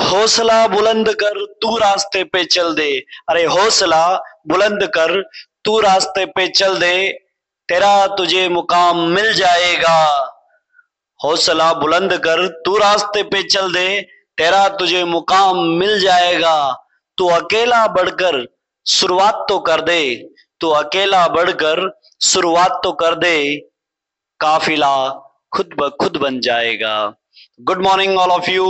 हौसला बुलंद कर तू रास्ते पे चल दे। अरे हौसला बुलंद कर तू रास्ते पे चल दे, तेरा तुझे मुकाम मिल जाएगा। हौसला बुलंद कर तू रास्ते पे चल दे, तेरा तुझे मुकाम मिल जाएगा। तू अकेला बढ़कर शुरुआत तो कर दे, तू अकेला बढ़कर शुरुआत तो कर दे, काफिला खुद ब खुद बन जाएगा। Good morning all of you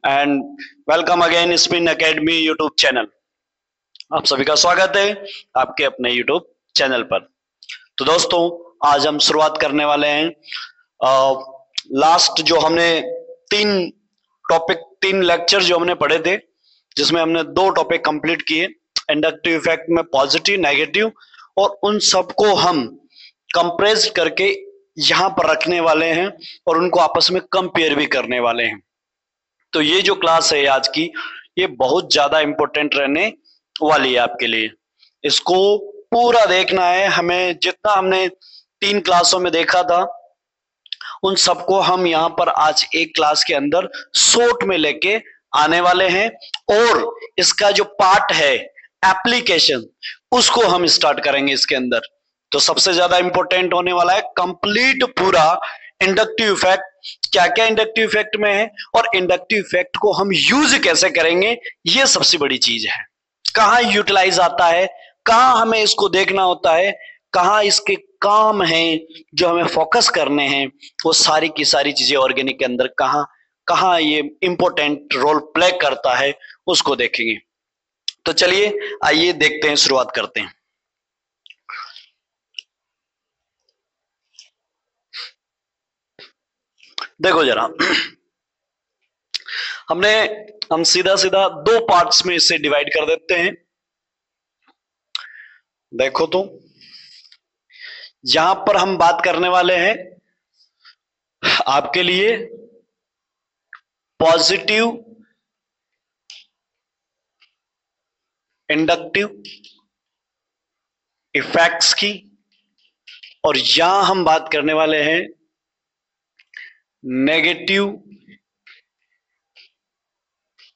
and welcome again spin academy YouTube channel. आप सभी का स्वागत है आपके अपने यूट्यूब चैनल पर। तो दोस्तों आज हम शुरुआत करने वाले हैं लास्ट जो हमने तीन लेक्चर जो हमने पढ़े थे, जिसमें हमने 2 टॉपिक कंप्लीट किए, इंडक्टिव इफेक्ट में पॉजिटिव नेगेटिव, और उन सबको हम कंप्रेस करके यहां पर रखने वाले हैं और उनको आपस में कंपेयर भी करने वाले हैं। तो ये जो क्लास है आज की, ये बहुत ज्यादा इंपॉर्टेंट रहने वाली है आपके लिए। इसको पूरा देखना है हमें। जितना हमने 3 क्लासों में देखा था उन सबको हम यहाँ पर आज एक क्लास के अंदर शॉर्ट में लेके आने वाले हैं, और इसका जो पार्ट है एप्लीकेशन उसको हम स्टार्ट करेंगे इसके अंदर। तो सबसे ज्यादा इंपॉर्टेंट होने वाला है कंप्लीट पूरा इंडक्टिव इफेक्ट, क्या क्या इंडक्टिव इफेक्ट में है और इंडक्टिव इफेक्ट को हम यूज कैसे करेंगे, ये सबसे बड़ी चीज है। कहाँ यूटिलाइज आता है, कहाँ हमें इसको देखना होता है, कहाँ इसके काम हैं जो हमें फोकस करने हैं, वो सारी की सारी चीजें ऑर्गेनिक के अंदर कहाँ कहाँ ये इंपॉर्टेंट रोल प्ले करता है उसको देखेंगे। तो चलिए आइए देखते हैं, शुरुआत करते हैं। देखो जरा, हम सीधा सीधा 2 पार्ट्स में इसे डिवाइड कर देते हैं। देखो तो यहां पर हम बात करने वाले हैं आपके लिए पॉजिटिव इंडक्टिव इफेक्ट्स की, और यहां हम बात करने वाले हैं नेगेटिव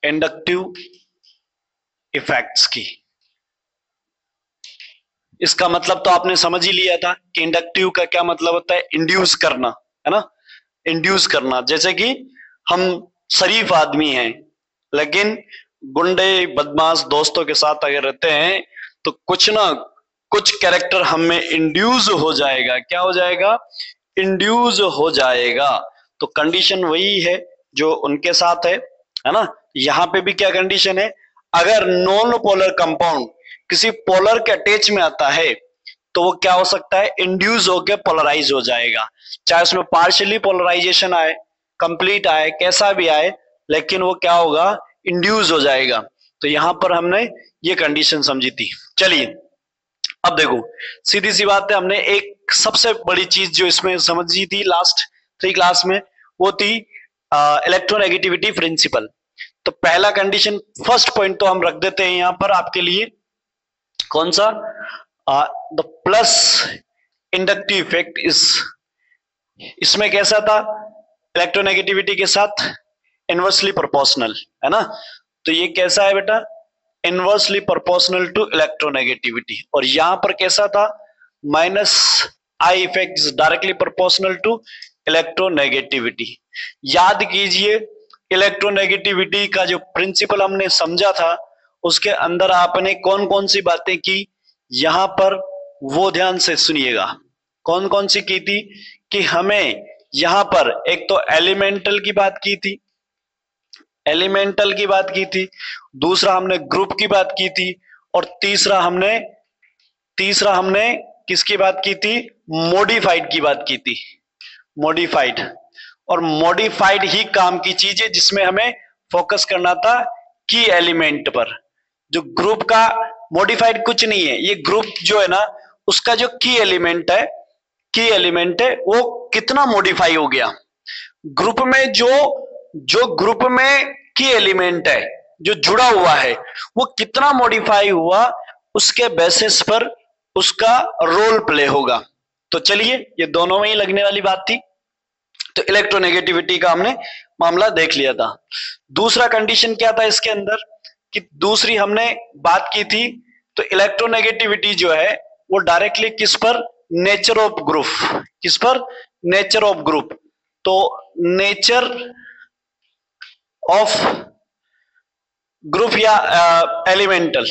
इंडक्टिव इफेक्ट्स की। इसका मतलब तो आपने समझ ही लिया था कि इंडक्टिव का क्या मतलब होता है, इंड्यूस करना, है ना। इंड्यूस करना, जैसे कि हम शरीफ आदमी हैं लेकिन गुंडे बदमाश दोस्तों के साथ अगर रहते हैं तो कुछ ना कुछ कैरेक्टर हम में इंड्यूस हो जाएगा। क्या हो जाएगा? इंड्यूस हो जाएगा। तो कंडीशन वही है जो उनके साथ है ना। यहां पे भी क्या कंडीशन है, अगर नॉन पोलर कंपाउंड किसी पोलर के अटैच में आता है तो वो क्या हो सकता है, इंड्यूस होकर पोलराइज हो जाएगा। चाहे उसमें पार्शियली पोलराइजेशन आए, कंप्लीट आए, कैसा भी आए, लेकिन वो क्या होगा, इंड्यूस हो जाएगा। तो यहां पर हमने ये कंडीशन समझी थी। चलिए अब देखो, सीधी सी बात है, हमने एक सबसे बड़ी चीज जो इसमें समझी थी लास्ट 3 क्लास में, वो थी इलेक्ट्रोनेगेटिविटी प्रिंसिपल। तो पहला कंडीशन, फर्स्ट पॉइंट तो हम रख देते हैं यहां पर आपके लिए, कौन सा, the plus inductive effect is, इसमें कैसा था, इलेक्ट्रोनेगेटिविटी के साथ इनवर्सली प्रोपोर्शनल, है ना। तो ये कैसा है बेटा, इनवर्सली प्रोपोर्शनल टू इलेक्ट्रोनेगेटिविटी। और यहां पर कैसा था, minus I effect is directly proportional to electronegativity. याद कीजिए, इलेक्ट्रोनेगेटिविटी का जो प्रिंसिपल हमने समझा था उसके अंदर आपने कौन कौन सी बातें की, यहां पर वो ध्यान से सुनिएगा। कौन कौन सी की थी कि हमें यहां पर एक तो एलिमेंटल की बात की थी, एलिमेंटल की बात की थी, दूसरा हमने ग्रुप की बात की थी, और तीसरा हमने किसकी बात की थी, मॉडिफाइड की बात की थी, मॉडिफाइड। और मॉडिफाइड ही काम की चीज है जिसमें हमें फोकस करना था की एलिमेंट पर। जो ग्रुप का मॉडिफाइड कुछ नहीं है, ये ग्रुप जो है ना उसका जो की एलिमेंट है वो कितना मॉडिफाई हो गया। ग्रुप में जो ग्रुप में की एलिमेंट है जो जुड़ा हुआ है वो कितना मॉडिफाई हुआ, उसके बेसिस पर उसका रोल प्ले होगा। तो चलिए, ये दोनों में ही लगने वाली बात थी। तो इलेक्ट्रोनेगेटिविटी का हमने मामला देख लिया था। दूसरा कंडीशन क्या था इसके अंदर कि दूसरी हमने बात की थी, तो इलेक्ट्रोनेगेटिविटी जो है वो डायरेक्टली किस पर, नेचर ऑफ ग्रुप, किस पर, नेचर ऑफ ग्रुप। तो नेचर ऑफ ग्रुप या एलिमेंटल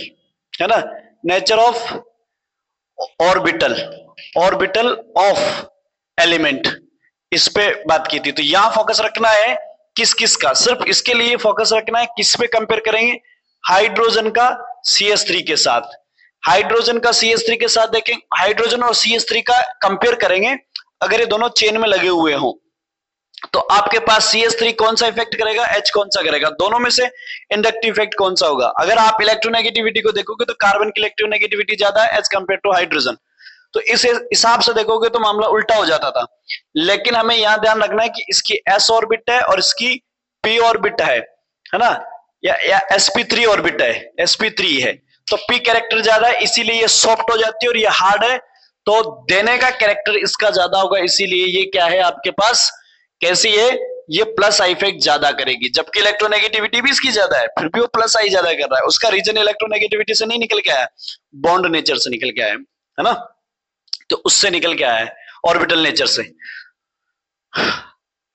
है ना, nature of orbital, orbital of element, इस पे बात की थी। तो यहां फोकस रखना है किस किस का, सिर्फ इसके लिए फोकस रखना है, किस पे कंपेयर करेंगे, हाइड्रोजन का CH3 के साथ। हाइड्रोजन का CH3 के साथ देखें, हाइड्रोजन और CH3 का कंपेयर करेंगे, अगर ये दोनों चेन में लगे हुए हों तो आपके पास CH3 कौन सा इफेक्ट करेगा, H कौन सा करेगा, दोनों में से इंडक्टिव इफेक्ट कौन सा होगा। अगर आप इलेक्ट्रोनेगेटिविटी को देखोगे तो कार्बन की इलेक्ट्रोनेगेटिविटी ज्यादा है एज कंपेयर टू हाइड्रोजन, तो इस हिसाब से देखोगे तो मामला उल्टा हो जाता था। लेकिन हमें यहां ध्यान रखना है कि इसकी s ऑर्बिट है और इसकी p ऑर्बिट है ना, या sp3 ऑर्बिट है, sp3 है, तो p कैरेक्टर ज्यादा है इसीलिए ये सॉफ्ट हो जाती है और ये हार्ड है, तो देने का कैरेक्टर इसका ज्यादा होगा, इसीलिए ये क्या है आपके पास, कैसी है, ये प्लस आई इफेक्ट ज्यादा करेगी, जबकि इलेक्ट्रोनेगेटिविटी भी इसकी ज्यादा है, फिर भी वो प्लस आई ज्यादा कर रहा है। उसका रीजन इलेक्ट्रोनेगेटिविटी से नहीं निकल के आया, बॉन्ड नेचर से निकल के आया है ना, तो उससे निकल के आया है, ऑर्बिटल नेचर से।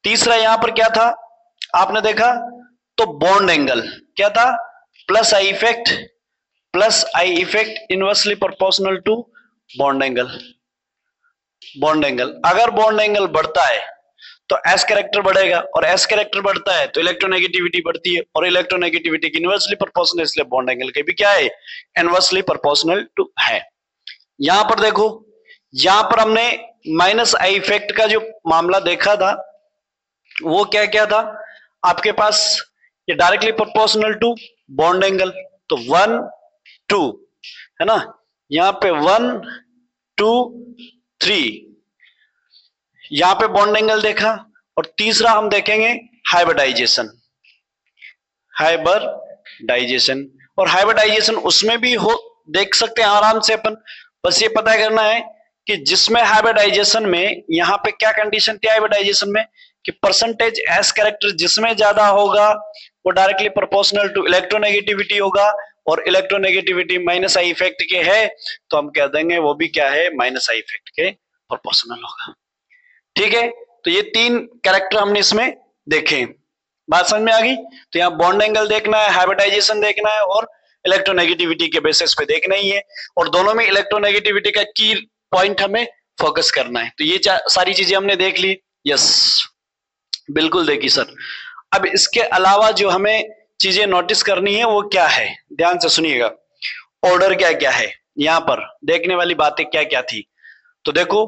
तीसरा यहां पर क्या था आपने देखा, तो बॉन्ड एंगल क्या था, plus I effect, plus I effect inversely proportional to bond angle. Bond angle, अगर बॉन्ड एंगल बढ़ता है तो एस कैरेक्टर बढ़ेगा, और एस कैरेक्टर बढ़ता है तो इलेक्ट्रोनेगेटिविटी बढ़ती है, और इलेक्ट्रोनेगेटिविटी की इनवर्सली प्रोपोर्शनल, इसलिए बॉन्ड एंगल के भी क्या है, इनवर्सली प्रोपोर्शनल टू है। यहां पर देखो, यहां पर हमने माइनस आई इफेक्ट का जो मामला देखा था वो क्या क्या था आपके पास, ये directly proportional to bond angle, तो 1 2 है ना, यहां पे 1 2 3, यहां पे बॉन्ड एंगल देखा, और तीसरा हम देखेंगे हाइब्रिडाइजेशन, हाइब्रिडाइजेशन, और हाइब्रिडाइजेशन उसमें भी हो देख सकते हैं आराम से अपन, बस ये पता करना है कि जिसमें हाइब्रिडाइजेशन में यहां पे क्या कंडीशन थी हाइब्रिडाइजेशन में, कि परसेंटेज एस कैरेक्टर जिसमें ज्यादा होगा वो डायरेक्टली प्रोपोर्शनल टू इलेक्ट्रोनेगेटिविटी होगा, और इलेक्ट्रोनेगेटिविटी माइनस आई इफेक्ट के है तो हम कह देंगे वो भी क्या है, माइनस आई इफेक्ट के प्रोपोर्शनल होगा। ठीक है, तो ये 3 कैरेक्टर हमने इसमें देखे, बात समझ में आ गई। तो यहाँ बॉन्ड एंगल देखना है, हाइब्रिडाइजेशन देखना है, और इलेक्ट्रोनेगेटिविटी के बेसिस पे देखना ही है, और दोनों में इलेक्ट्रोनेगेटिविटी का की पॉइंट हमें फोकस करना है। तो ये सारी चीजें हमने देख ली, यस बिल्कुल देखी सर। अब इसके अलावा जो हमें चीजें नोटिस करनी है वो क्या है, ध्यान से सुनिएगा, ऑर्डर क्या क्या है, यहां पर देखने वाली बातें क्या क्या थी। तो देखो,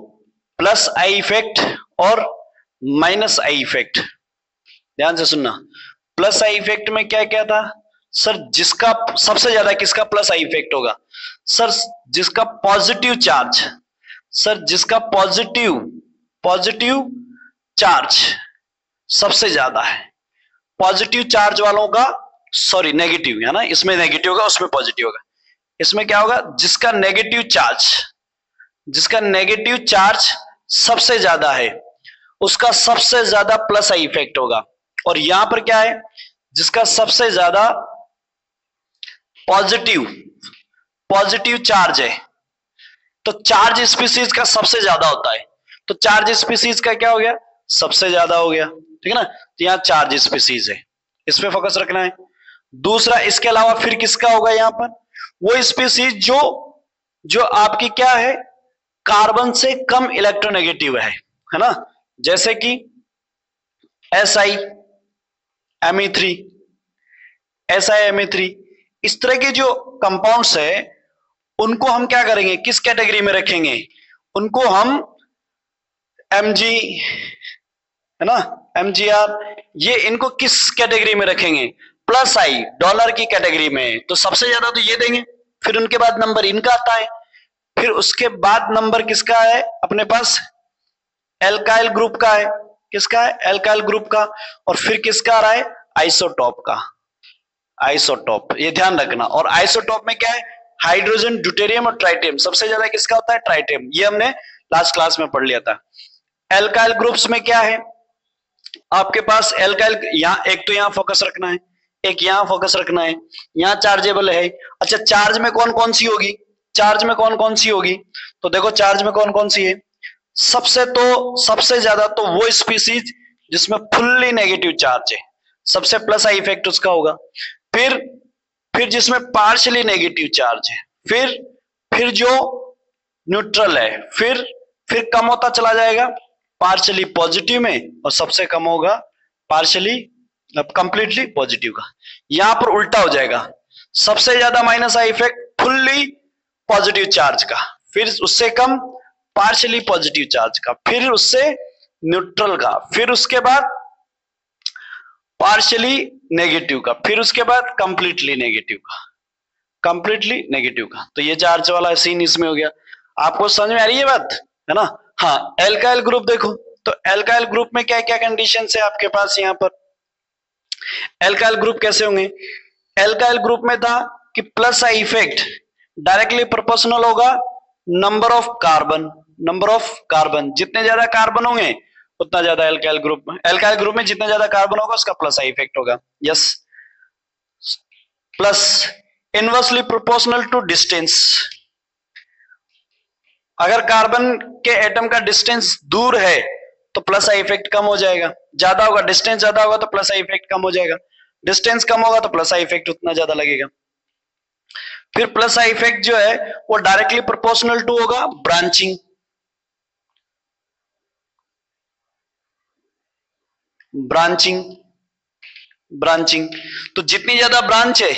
प्लस आई इफेक्ट और माइनस आई इफेक्ट, ध्यान से सुनना। प्लस आई इफेक्ट में क्या क्या था सर, जिसका सबसे ज्यादा किसका प्लस आई इफेक्ट होगा सर, जिसका पॉजिटिव चार्ज, सर जिसका पॉजिटिव चार्ज सबसे ज्यादा है, पॉजिटिव चार्ज वालों का, सॉरी नेगेटिव है ना, इसमें नेगेटिव होगा उसमें पॉजिटिव होगा, इसमें क्या होगा, जिसका नेगेटिव चार्ज सबसे ज्यादा है उसका सबसे ज्यादा प्लस आई इफेक्ट होगा। और यहां पर क्या है, जिसका सबसे ज्यादा पॉजिटिव चार्ज है, तो चार्ज स्पीसीज का सबसे ज्यादा होता है, तो चार्ज स्पीसीज का क्या हो गया, सबसे ज्यादा हो गया, ठीक है ना। तो यहां चार्ज स्पीसीज है, इस पे फोकस रखना है। दूसरा, इसके अलावा फिर किसका होगा, यहां पर वो स्पीसीज जो आपकी क्या है, कार्बन से कम इलेक्ट्रोनेगेटिव है ना, जैसे कि SiMe3, इस तरह के जो कंपाउंड्स है उनको हम क्या करेंगे, किस कैटेगरी में रखेंगे, उनको हम Mg है ना, Mgr, ये इनको किस कैटेगरी में रखेंगे, प्लस आई डॉलर की कैटेगरी में। तो सबसे ज्यादा तो ये देंगे, फिर उनके बाद नंबर इनका आता है, फिर उसके बाद नंबर किसका है अपने पास, एल्काइल ग्रुप का है, किसका है, एल्काइल ग्रुप का, और फिर किसका आ रहा है, आइसोटॉप का, आइसोटॉप, ये ध्यान रखना। और आइसोटॉप में क्या है, हाइड्रोजन, ड्यूटेरियम और ट्राइटियम, सबसे ज्यादा किसका होता है, ट्राइटियम, ये हमने लास्ट क्लास में पढ़ लिया था। एल्काइल ग्रुप्स में क्या है, आपके पास एल्काइल, यहाँ एक तो यहाँ फोकस रखना है, एक यहाँ फोकस रखना है, यहाँ चार्जेबल है। अच्छा, चार्ज में कौन कौन सी होगी, चार्ज में कौन कौन सी होगी, तो देखो चार्ज में कौन कौन सी है। सबसे ज्यादा तो वो स्पीसीज जिसमें फुल्ली नेगेटिव चार्ज है, सबसे प्लस आई इफेक्ट उसका होगा। फिर जिसमें पार्शियली नेगेटिव चार्ज है, फिर जो न्यूट्रल है, फिर कम होता चला जाएगा पार्शियली पॉजिटिव में, और सबसे कम होगा पार्शियली कंप्लीटली पॉजिटिव का। यहां पर उल्टा हो जाएगा, सबसे ज्यादा minus I effect fully positive charge का, फिर उससे कम पार्शियली पॉजिटिव चार्ज का, फिर उससे न्यूट्रल का, फिर उसके बाद पार्शियली नेगेटिव का, फिर उसके बाद कंप्लीटली नेगेटिव का, कंप्लीटली नेगेटिव का। तो ये चार्ज वाला सीन इसमें हो गया। आपको समझ में आ रही है बात, है ना? हाँ, एल्काइल ग्रुप देखो, तो एल्काइल ग्रुप में क्या क्या कंडीशन है आपके पास यहाँ पर। एल्काइल ग्रुप कैसे होंगे, एल्काइल ग्रुप में था कि plus I effect directly proportional होगा number of carbon, number of carbon, जितने ज्यादा कार्बन होंगे उतना ज्यादा एल्काइल ग्रुप में जितना ज्यादा कार्बन होगा उसका प्लस आई इफेक्ट होगा। Yes, plus inversely proportional to distance, अगर कार्बन के एटम का डिस्टेंस दूर है तो प्लस आई इफेक्ट कम हो जाएगा, ज्यादा होगा, डिस्टेंस ज्यादा होगा तो प्लस आई इफेक्ट कम हो जाएगा, डिस्टेंस कम होगा तो प्लस आई इफेक्ट उतना ज्यादा लगेगा। फिर प्लस आई इफेक्ट जो है वो डायरेक्टली प्रोपोर्शनल टू होगा ब्रांचिंग, ब्रांचिंग तो जितनी ज्यादा ब्रांच है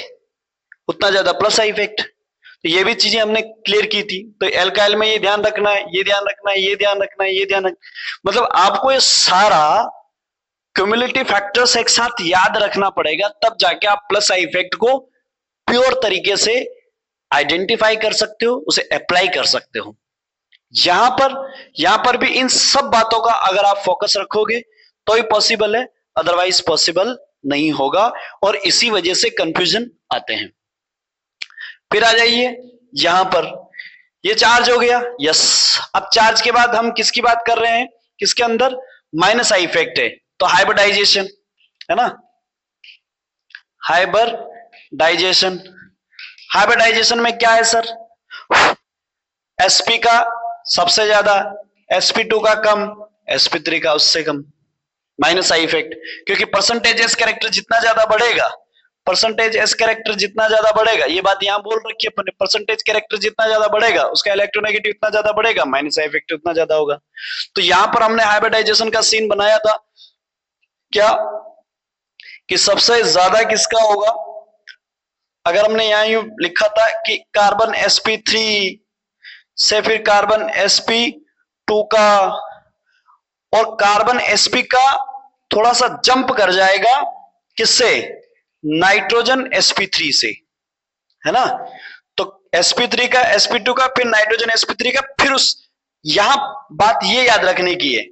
उतना ज्यादा प्लस आई इफेक्ट। तो ये भी चीजें हमने क्लियर की थी। तो एल्काइल में ये ध्यान रखना है, ये ध्यान रखना है, ये ध्यान रखना है, ये ध्यान रखना, मतलब आपको ये सारा क्यूमुलेटिव फैक्टर्स एक साथ याद रखना पड़ेगा, तब जाके आप प्लस आई इफेक्ट को प्योर तरीके से आइडेंटिफाई कर सकते हो, उसे अप्लाई कर सकते हो। यहां पर भी इन सब बातों का अगर आप फोकस रखोगे तो ही पॉसिबल है, अदरवाइज पॉसिबल नहीं होगा, और इसी वजह से कंफ्यूजन आते हैं। फिर आ जाइए यहां पर, ये चार्ज हो गया। यस, अब चार्ज के बाद हम किसकी बात कर रहे हैं, किसके अंदर माइनस आई इफेक्ट है, तो हाइब्रिडाइजेशन है ना, हाइब्रिडाइजेशन। हाइब्रिडाइजेशन में क्या है सर, sp का सबसे ज्यादा, sp2 का कम, sp3 का उससे कम, माइनस आई इफेक्ट। क्योंकि परसेंटेज एस कैरेक्टर जितना ज्यादा बढ़ेगा, परसेंटेज एस कैरेक्टर जितना ज्यादा बढ़ेगा, ये बात यहां बोल रखी है अपने, परसेंटेज कैरेक्टर जितना ज्यादा बढ़ेगा उसका इलेक्ट्रोनेगेटिव उतना ज्यादा बढ़ेगा, माइनस आई इफेक्ट उतना ज्यादा होगा। तो यहां पर हमने हाइब्रिडाइजेशन का सीन बनाया था क्या, कि सबसे ज्यादा किसका होगा, अगर हमने यहां यूं लिखा था कि कार्बन sp3 से फिर कार्बन sp2 का, और कार्बन sp का थोड़ा सा जंप कर जाएगा किससे, नाइट्रोजन sp3 से, है ना। तो sp3 का, sp2 का, फिर नाइट्रोजन sp3 का, फिर उस, यहां बात ये याद रखने की है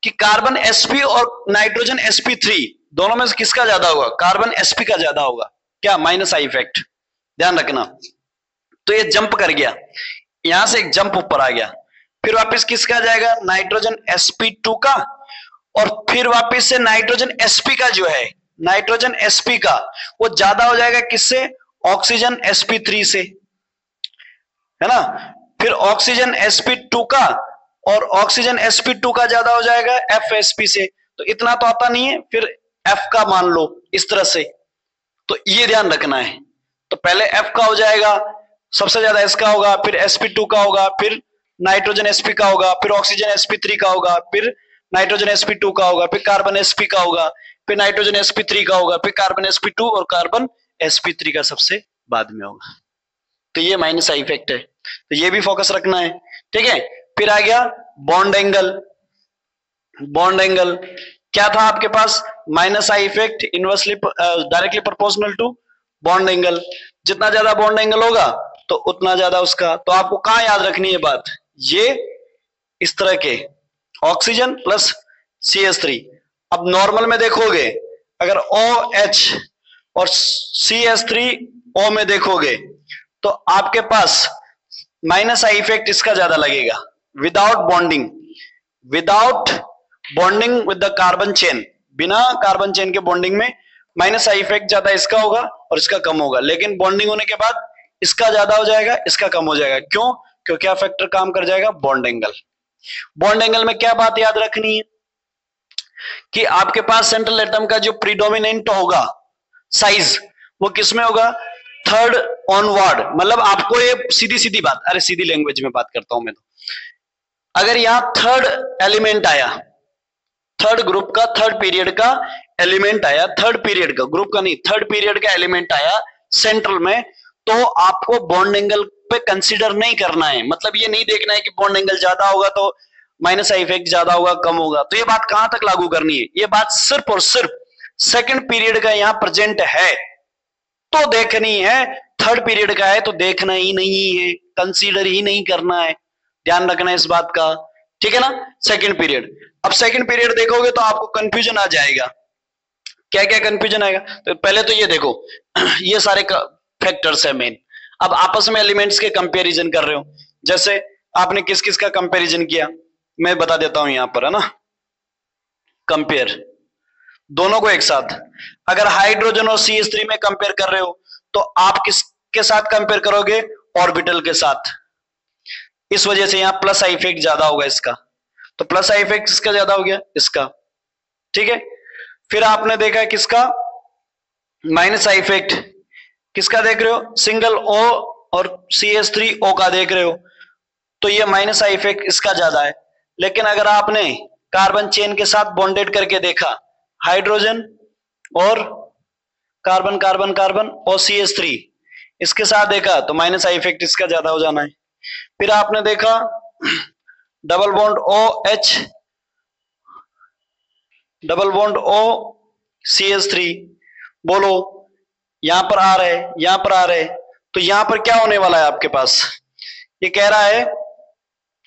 कि कार्बन sp और नाइट्रोजन sp3 दोनों में से किसका ज्यादा होगा, कार्बन sp का ज्यादा होगा, क्या, माइनस आई इफेक्ट, ध्यान रखना। तो ये जंप कर गया, यहां से एक जंप ऊपर आ गया, फिर वापस किसका जाएगा, नाइट्रोजन sp2 का, और फिर वापस से नाइट्रोजन sp का जो है, नाइट्रोजन sp का वो ज्यादा हो जाएगा किससे, ऑक्सीजन sp3 से, है ना। फिर ऑक्सीजन sp2 का और ऑक्सीजन sp2 का ज्यादा हो जाएगा FsP से। तो इतना तो आता नहीं है, फिर F का मान लो इस तरह से, तो ये ध्यान रखना है। तो पहले F का हो जाएगा, सबसे ज्यादा S का होगा, फिर sp2 का होगा, फिर नाइट्रोजन sp का होगा, फिर ऑक्सीजन sp3 का होगा, फिर नाइट्रोजन sp2 का होगा, फिर कार्बन sp का होगा, फिर नाइट्रोजन sp3 का होगा, फिर कार्बन sp2 और कार्बन sp3 का सबसे बाद में होगा। तो ये माइनस आई इफेक्ट है, तो ये भी फोकस रखना है, ठीक है। फिर आ गया बॉन्ड एंगल। बॉन्ड एंगल क्या था आपके पास, minus I effect inversely directly proportional to bond angle, जितना ज्यादा बॉन्ड एंगल होगा तो उतना ज्यादा उसका। तो आपको कहां याद रखनी है बात, ये इस तरह के ऑक्सीजन प्लस CH3। अब नॉर्मल में देखोगे, अगर OH और CH3O में देखोगे तो आपके पास माइनस आई इफेक्ट इसका ज्यादा लगेगा, without bonding with the carbon chain, बिना कार्बन चेन के बॉन्डिंग में माइनस आई इफेक्ट ज्यादा इसका होगा और इसका कम होगा, लेकिन बॉन्डिंग होने के बाद इसका ज्यादा हो जाएगा, इसका कम हो जाएगा। क्यों? क्योंकि क्या फैक्टर काम कर जाएगा? Bond angle. बॉन्ड एंगल में क्या बात याद रखनी है कि आपके पास सेंट्रल एटम का जो प्रीडोमिनेंट होगा साइज, वो किसमें होगा? Third onward. मतलब आपको ये सीधी सीधी बात, अरे सीधी लैंग्वेज में बात करता हूं मैं तो, अगर यहां थर्ड एलिमेंट आया, थर्ड ग्रुप का, थर्ड पीरियड का एलिमेंट आया, थर्ड पीरियड का, ग्रुप का नहीं, थर्ड पीरियड का एलिमेंट आया सेंट्रल में, तो आपको बॉन्ड एंगल पे कंसीडर नहीं करना है। मतलब ये नहीं देखना है कि बॉन्ड एंगल ज्यादा होगा तो माइनस आई इफेक्ट ज्यादा होगा, कम होगा। तो ये बात कहां तक लागू करनी है? ये बात सिर्फ और सिर्फ सेकंड पीरियड का यहां प्रेजेंट है तो देखनी है, थर्ड पीरियड का है तो देखना ही नहीं है, कंसीडर ही नहीं करना है। ध्यान रखना है इस बात का, ठीक है ना? Second period. अब सेकंड पीरियड देखोगे तो आपको कंफ्यूजन आ जाएगा। क्या क्या कंफ्यूजन आएगा? तो पहले तो ये देखो, ये सारे फैक्टर्स है मेन। अब आपस में एलिमेंट्स के कंपैरिजन कर रहे हो, जैसे आपने किस किस का कंपैरिजन किया, मैं बता देता हूं यहां पर, है ना? कंपेयर दोनों को एक साथ। अगर हाइड्रोजन और CH3 में कंपेयर कर रहे हो तो आप किसके साथ कंपेयर करोगे? ऑर्बिटल के साथ। इस वजह से यहां प्लस आई इफेक्ट ज्यादा होगा इसका, तो प्लस आई इफेक्ट इसका ज्यादा हो गया, इसका, ठीक है। फिर आपने देखा किसका? माइनस आई इफेक्ट किसका देख रहे हो? सिंगल O और CH3O का देख रहे हो, तो ये माइनस आई इफेक्ट इसका ज्यादा है। लेकिन अगर आपने कार्बन चेन के साथ बॉन्डेड करके देखा, हाइड्रोजन और कार्बन कार्बन कार्बन और CH3 इसके साथ देखा, तो माइनस आई इफेक्ट इसका ज्यादा हो जाना है। फिर आपने देखा double bond OH, double bond O CH3, बोलो यहां पर आ रहे, यहां पर आ रहे, तो यहां पर क्या होने वाला है आपके पास? ये कह रहा है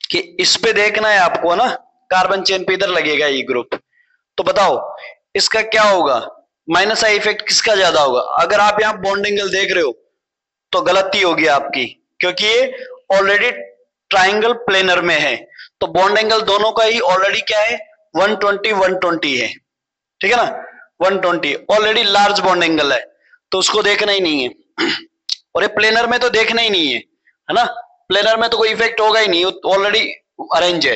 कि इस पे देखना है आपको, ना कार्बन चेन पे इधर लगेगा ये ग्रुप, तो बताओ इसका क्या होगा? माइनस आई इफेक्ट किसका ज्यादा होगा? अगर आप यहां बॉन्ड एंगल देख रहे हो तो गलती होगी आपकी, क्योंकि ये ऑलरेडी ट्राइंगल प्लेनर में है, तो बॉन्ड एंगल दोनों का ही ऑलरेडी क्या है? 120 120 है, ठीक है ना? 120 ऑलरेडी लार्ज बॉन्ड एंगल है, तो उसको देखना ही नहीं है। और ये प्लेनर में तो देखना ही नहीं है ना? प्लेनर में तो कोई इफेक्ट होगा ही नहीं, ऑलरेडी अरेंज है।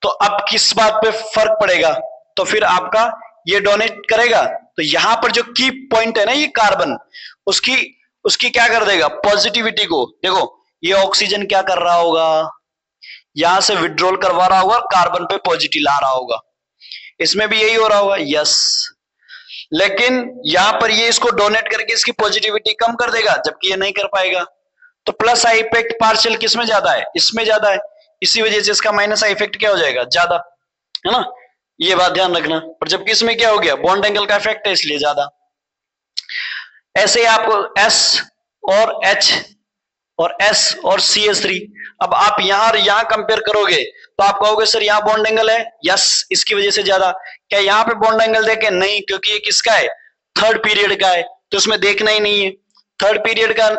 तो अब किस बात पे फर्क पड़ेगा? तो फिर आपका ये डोनेट करेगा, तो यहां पर जो की पॉइंट है ना, ये कार्बन, उसकी क्या कर देगा? पॉजिटिविटी को। देखो ये ऑक्सीजन क्या कर रहा होगा? यहां से विड्रॉल करवा रहा होगा, कार्बन पे पॉजिटिव ला रहा होगा। इसमें भी यही हो रहा होगा, यस। लेकिन यहां पर ये इसको डोनेट करके इसकी पॉजिटिविटी कम कर देगा, जबकि ये नहीं कर पाएगा। तो प्लस आई इफेक्ट पार्शियल किसमें ज्यादा है? इसमें ज्यादा है, इसी वजह से इसका माइनस आई इफेक्ट क्या हो जाएगा? ज्यादा, है ना? ये बात ध्यान रखना। और जबकि इसमें क्या हो गया? बॉन्ड एंगल का इफेक्ट है, इसलिए ज्यादा। ऐसे ही आपको S और H और S और CH3, अब आप यहां और यहां कंपेयर करोगे तो आप कहोगे सर यहां बॉन्ड एंगल है, यस, इसकी वजह से ज्यादा। क्या यहां पे बॉन्ड एंगल देखे? नहीं, क्योंकि ये किसका है? थर्ड पीरियड का है, तो उसमें देखना ही नहीं है। थर्ड पीरियड का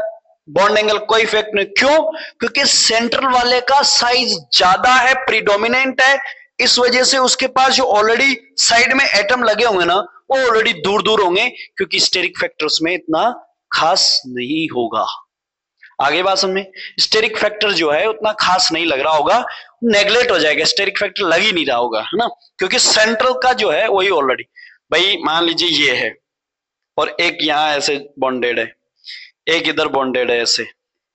बॉन्ड एंगल कोई इफेक्ट नहीं। क्यों? क्योंकि सेंट्रल वाले का साइज ज्यादा है, प्रीडोमिनेंट है, इस वजह से उसके पास जो ऑलरेडी साइड में एटम लगे होंगे ना, वो ऑलरेडी दूर दूर होंगे, क्योंकि स्टेरिक फैक्टर्स में इतना खास नहीं होगा। आगे बात समझ में? स्टेरिक फैक्टर जो है उतना खास नहीं लग रहा होगा, नेग्लेक्ट हो जाएगा, स्टेरिक फैक्टर लग ही नहीं रहा होगा, है ना? क्योंकि सेंट्रल का जो है वही ऑलरेडी, भाई मान लीजिए ये है और एक यहां ऐसे बॉन्डेड है, एक इधर बॉन्डेड है ऐसे,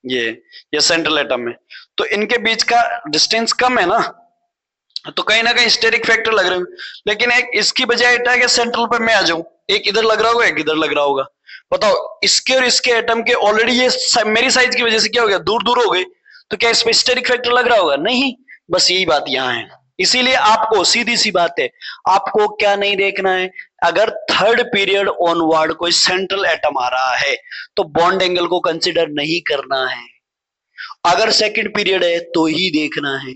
ये सेंट्रल एटम है, तो इनके बीच का डिस्टेंस कम है ना, तो कहीं ना कहीं स्टेरिक फैक्टर लग रहे हैं। लेकिन एक इसकी बजाय एटा के सेंट्रल पे मैं आ जाऊं, एक इधर लग रहा होगा, एक इधर लग रहा होगा, बताओ इसके और इसके एटम के ऑलरेडी ये मेरी साइज की वजह से क्या हो गया? दूर दूर हो गए, तो क्या इस पे स्टेरिक फैक्टर लग रहा होगा? नहीं। बस यही बात यहां है। इसीलिए आपको सीधी सी बात है, आपको क्या नहीं देखना है? अगर थर्ड पीरियड ऑनवर्ड कोई सेंट्रल एटम आ रहा है तो बॉन्ड एंगल को कंसिडर नहीं करना है। अगर सेकंड पीरियड है तो ही देखना है।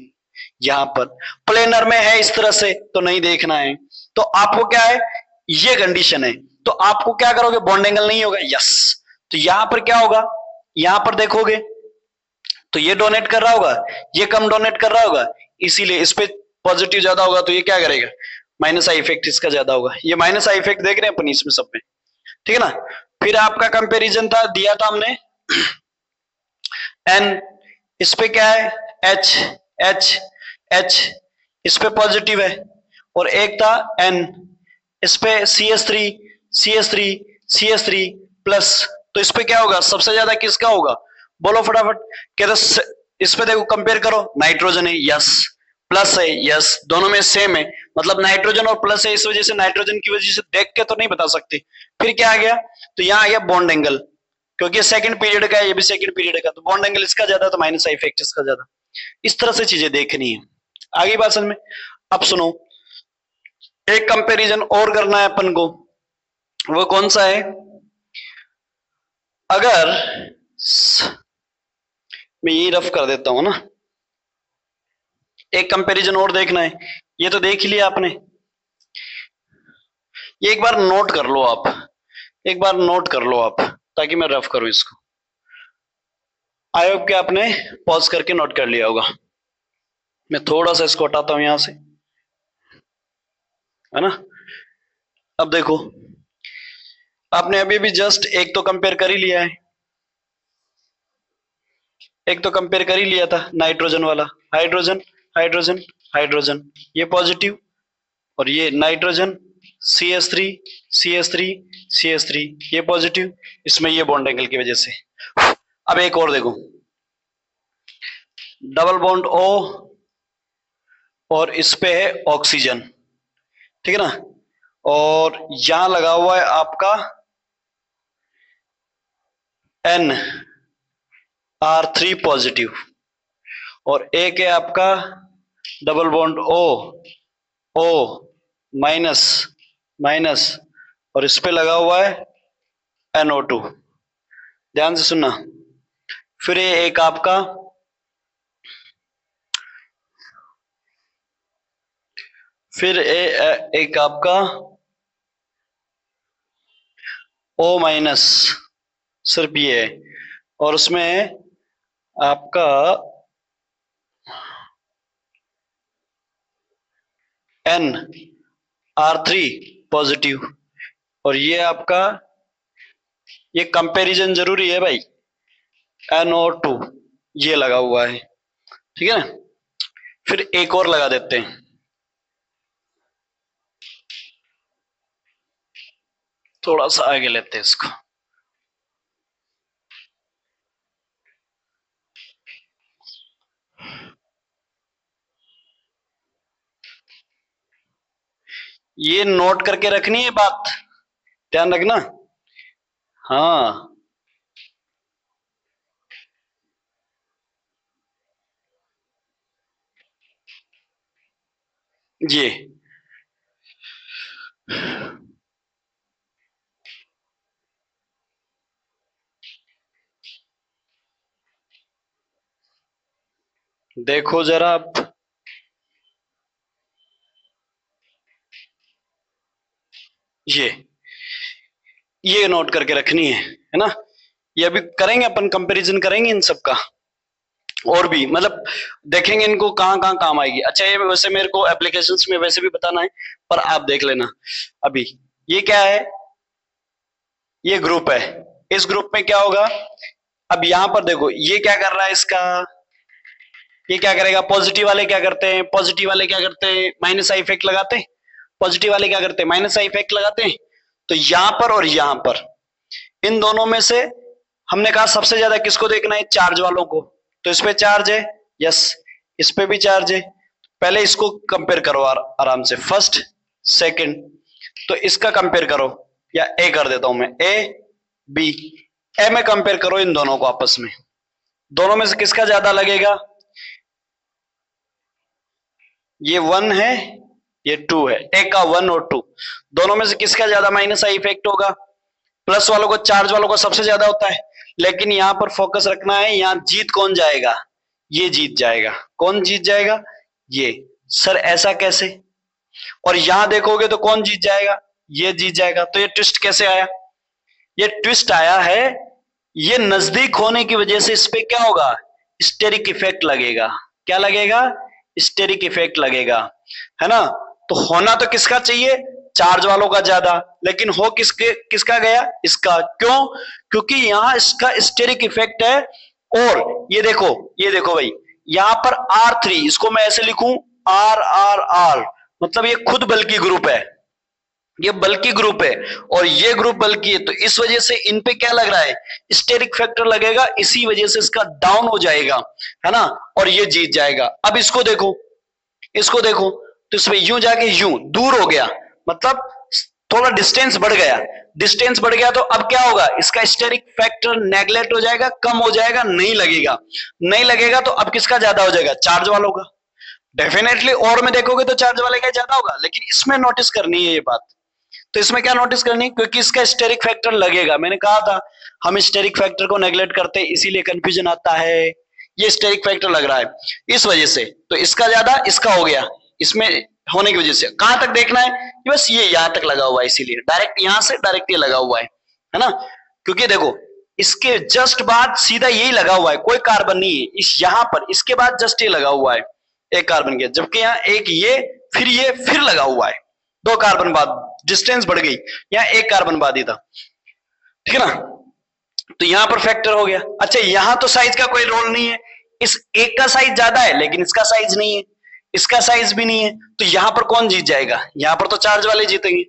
यहां पर प्लेनर में है इस तरह से तो नहीं देखना है। तो आपको क्या है? ये कंडीशन है, तो आपको क्या करोगे? बॉन्ड एंगल नहीं होगा, यस। तो यहां पर क्या होगा? यहां पर देखोगे तो ये डोनेट कर रहा होगा, ये कम डोनेट कर रहा होगा, इसीलिए इस पे पॉजिटिव ज्यादा होगा, तो ये क्या करेगा? माइनस आई इफेक्ट इसका ज्यादा होगा। ये माइनस आई इफेक्ट देख रहे हैं अपन इसमें सब में, ठीक है ना। फिर आपका कंपैरिजन था, दिया था हमने एन, इस पे क्या है एच, एच एच इस पे पॉजिटिव है, और एक था एन, इस पे CS3 CS3 CS3 प्लस, तो इस पे क्या होगा सबसे ज्यादा किसका होगा, बोलो फटाफट। कहते इस पे देखो कंपेयर करो, नाइट्रोजन है यस, प्लस है यस, दोनों में सेम है, मतलब नाइट्रोजन और प्लस है, इस वजह से नाइट्रोजन की वजह से देख के तो नहीं बता सकते। फिर क्या आ गया, तो यहां आ गया बॉन्ड एंगल, क्योंकि सेकंड पीरियड का है, ये भी सेकंड पीरियड का, तो बॉन्ड एंगल इसका ज्यादा, तो माइनस आई इफेक्ट इसका ज्यादा। इस तरह से चीजें देखनी है। आगे बात समझ में। अब सुनो, एक कंपैरिजन और करना है अपन को, वो कौन सा है, अगर मैं ये रफ कर देता हूं ना, एक कंपैरिजन और देखना है, ये तो देख ही लिया आपने, ये एक बार नोट कर लो आप, एक बार नोट कर लो आप, ताकि मैं रफ करूं इसको। आई होप कि आपने पॉज करके नोट कर लिया होगा। मैं थोड़ा सा इसको हटाता हूं यहां से, है ना। अब देखो, आपने अभी भी जस्ट एक तो कंपेयर कर ही लिया है, एक तो कंपेयर कर ही लिया था नाइट्रोजन वाला, हाइड्रोजन हाइड्रोजन हाइड्रोजन, ये पॉजिटिव, और ये नाइट्रोजन CS3 CS3 CS3 ये पॉजिटिव, इसमें ये बॉन्ड एंगल की वजह से। अब एक और देखो, डबल बॉन्ड O और इस पे है ऑक्सीजन, ठीक है ना, और यहां लगा हुआ है आपका NR3 पॉजिटिव, और एक है आपका double bond O minus minus, और इस पे लगा हुआ है NO2। ध्यान से सुनना। फिर ये एक आपका एक आपका O माइनस, सिर्फ ये है, और उसमें आपका NR3 पॉजिटिव, और ये आपका, ये कंपैरिजन जरूरी है भाई, NO2 ये लगा हुआ है, ठीक है ना। फिर एक और लगा देते हैं, थोड़ा सा आगे लेते हैं इसको, ये नोट करके रखनी है बात, ध्यान रखना। हाँ, ये देखो जरा आप, ये नोट करके रखनी है ना। ये अभी करेंगे अपन, कंपैरिजन करेंगे इन सब का, और भी मतलब देखेंगे इनको कहाँ कहाँ काम आएगी। अच्छा, ये वैसे मेरे को एप्लीकेशंस में वैसे भी बताना है, पर आप देख लेना। अभी ये क्या है, ये ग्रुप है, इस ग्रुप में क्या होगा, अब यहां पर देखो ये क्या कर रहा है इसका, ये क्या करेगा, पॉजिटिव वाले क्या करते हैं, पॉजिटिव वाले क्या करते हैं, माइनस आई इफेक्ट लगाते हैं, पॉजिटिव वाले क्या करते हैं, माइनस आई इफेक्ट लगाते हैं। तो यहां पर और यहां पर, इन दोनों में से हमने कहा सबसे ज्यादा किसको देखना है, चार्ज वालों को, तो इस पे चार्ज है यस, इस पे भी चार्ज है। पहले इसको कंपेयर करो आराम से, फर्स्ट सेकंड, तो इसका कंपेयर करो, या ए कर देता हूं मैं, B ए में कंपेयर करो इन दोनों को आपस में, दोनों में से किसका ज्यादा लगेगा, ये 1 है ये 2 है, एक का 1 और 2, दोनों में से किसका ज्यादा माइनस आई इफेक्ट होगा, प्लस वालों को, चार्ज वालों को सबसे ज्यादा होता है। लेकिन यहां पर फोकस रखना है, यहां जीत कौन जाएगा, ये जीत जाएगा। कौन जीत जाएगा, ये। सर ऐसा कैसे, और यहां देखोगे तो कौन जीत जाएगा, ये जीत जाएगा। तो ये ट्विस्ट कैसे आया, ये ट्विस्ट आया है, ये नजदीक होने की वजह से इस पे क्या होगा, स्टेरिक इफेक्ट लगेगा। क्या लगेगा, स्टेरिक इफेक्ट लगेगा, है ना। तो होना तो किसका चाहिए, चार्ज वालों का ज्यादा, लेकिन हो किसका गया, इसका। क्यों, क्योंकि यहां इसका स्टेरिक इफेक्ट है। और ये देखो भाई, यहां पर R3, इसको मैं ऐसे लिखूं R मतलब ये खुद बल्कि ग्रुप है, ये बल्कि ग्रुप है और ये ग्रुप बल्कि है, तो इस वजह से इन पे क्या लग रहा है, स्टेरिक फैक्टर लगेगा, इसी वजह से इसका डाउन हो जाएगा, है ना, और ये जीत जाएगा। अब इसको देखो, तो इसमें यूं जाके यूं दूर हो गया, मतलब थोड़ा डिस्टेंस बढ़ गया, तो अब क्या होगा, इसका स्टेरिक फैक्टर नेगलेक्ट हो जाएगा, कम हो जाएगा, नहीं लगेगा, तो अब किसका ज्यादा हो जाएगा, चार्ज वालों का। डेफिनेटली और में देखोगे तो चार्ज वाले का ज्यादा होगा, लेकिन इसमें नोटिस करनी है ये बात। तो इसमें क्या नोटिस करनी, क्योंकि इसका स्टेरिक फैक्टर लगेगा, मैंने कहा था हम स्टेरिक फैक्टर को नेगलेक्ट करते हैं, इसीलिए कंफ्यूजन आता है, ये स्टेरिक फैक्टर लग रहा है इस वजह से, तो इसका ज्यादा इसका हो गया, इसमें होने की वजह से। कहां तक देखना है, बस ये यहां तक लगा हुआ है, इसीलिए डायरेक्ट यहां से डायरेक्ट ये लगा हुआ है ना, क्योंकि देखो इसके जस्ट बाद सीधा यही लगा हुआ है, कोई कार्बन नहीं है इस यहां पर, इसके बाद जस्ट ये लगा हुआ है एक कार्बन के, जबकि यहाँ एक ये फिर लगा हुआ है, 2 कार्बन बाद डिस्टेंस बढ़ गई, यहाँ 1 कार्बन बाद ही था, ठीक है ना, तो यहां पर फैक्टर हो गया। अच्छा यहां तो साइज का कोई रोल नहीं है, इस एक का साइज ज्यादा है लेकिन इसका साइज नहीं है, इसका साइज भी नहीं है, तो यहां पर कौन जीत जाएगा, यहां पर तो चार्ज वाले जीतेंगे,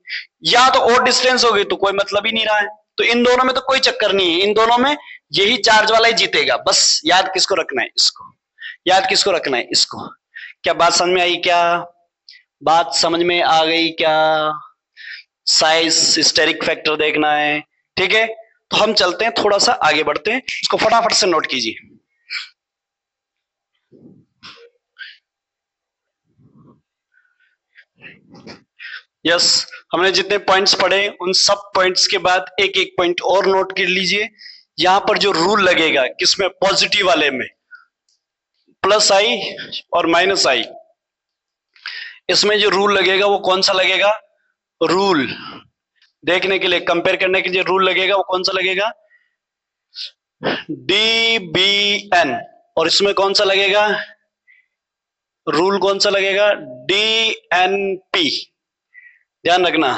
यहां तो और डिस्टेंस हो गई तो कोई मतलब ही नहीं रहा है, तो इन दोनों में तो कोई चक्कर नहीं है, इन दोनों में यही चार्ज वाला ही जीतेगा, बस याद किसको रखना है, इसको याद किसको रखना है, इसको। क्या बात समझ में आई, क्या बात समझ में आ गई, क्या साइज स्टेरिक फैक्टर देखना है, ठीक है। तो हम चलते हैं, थोड़ा सा आगे बढ़ते हैं, इसको फटाफट से नोट कीजिए। यस, हमने जितने पॉइंट्स पढ़े उन सब पॉइंट्स के बाद एक एक पॉइंट और नोट कर लीजिए। यहां पर जो रूल लगेगा किसमें, पॉजिटिव वाले में, प्लस आई और माइनस आई, इसमें जो रूल लगेगा वो कौन सा लगेगा, रूल देखने के लिए, कंपेयर करने के लिए रूल लगेगा, वो कौन सा लगेगा, DBN, और इसमें कौन सा लगेगा, रूल कौन सा लगेगा, DNP। ध्यान रखना,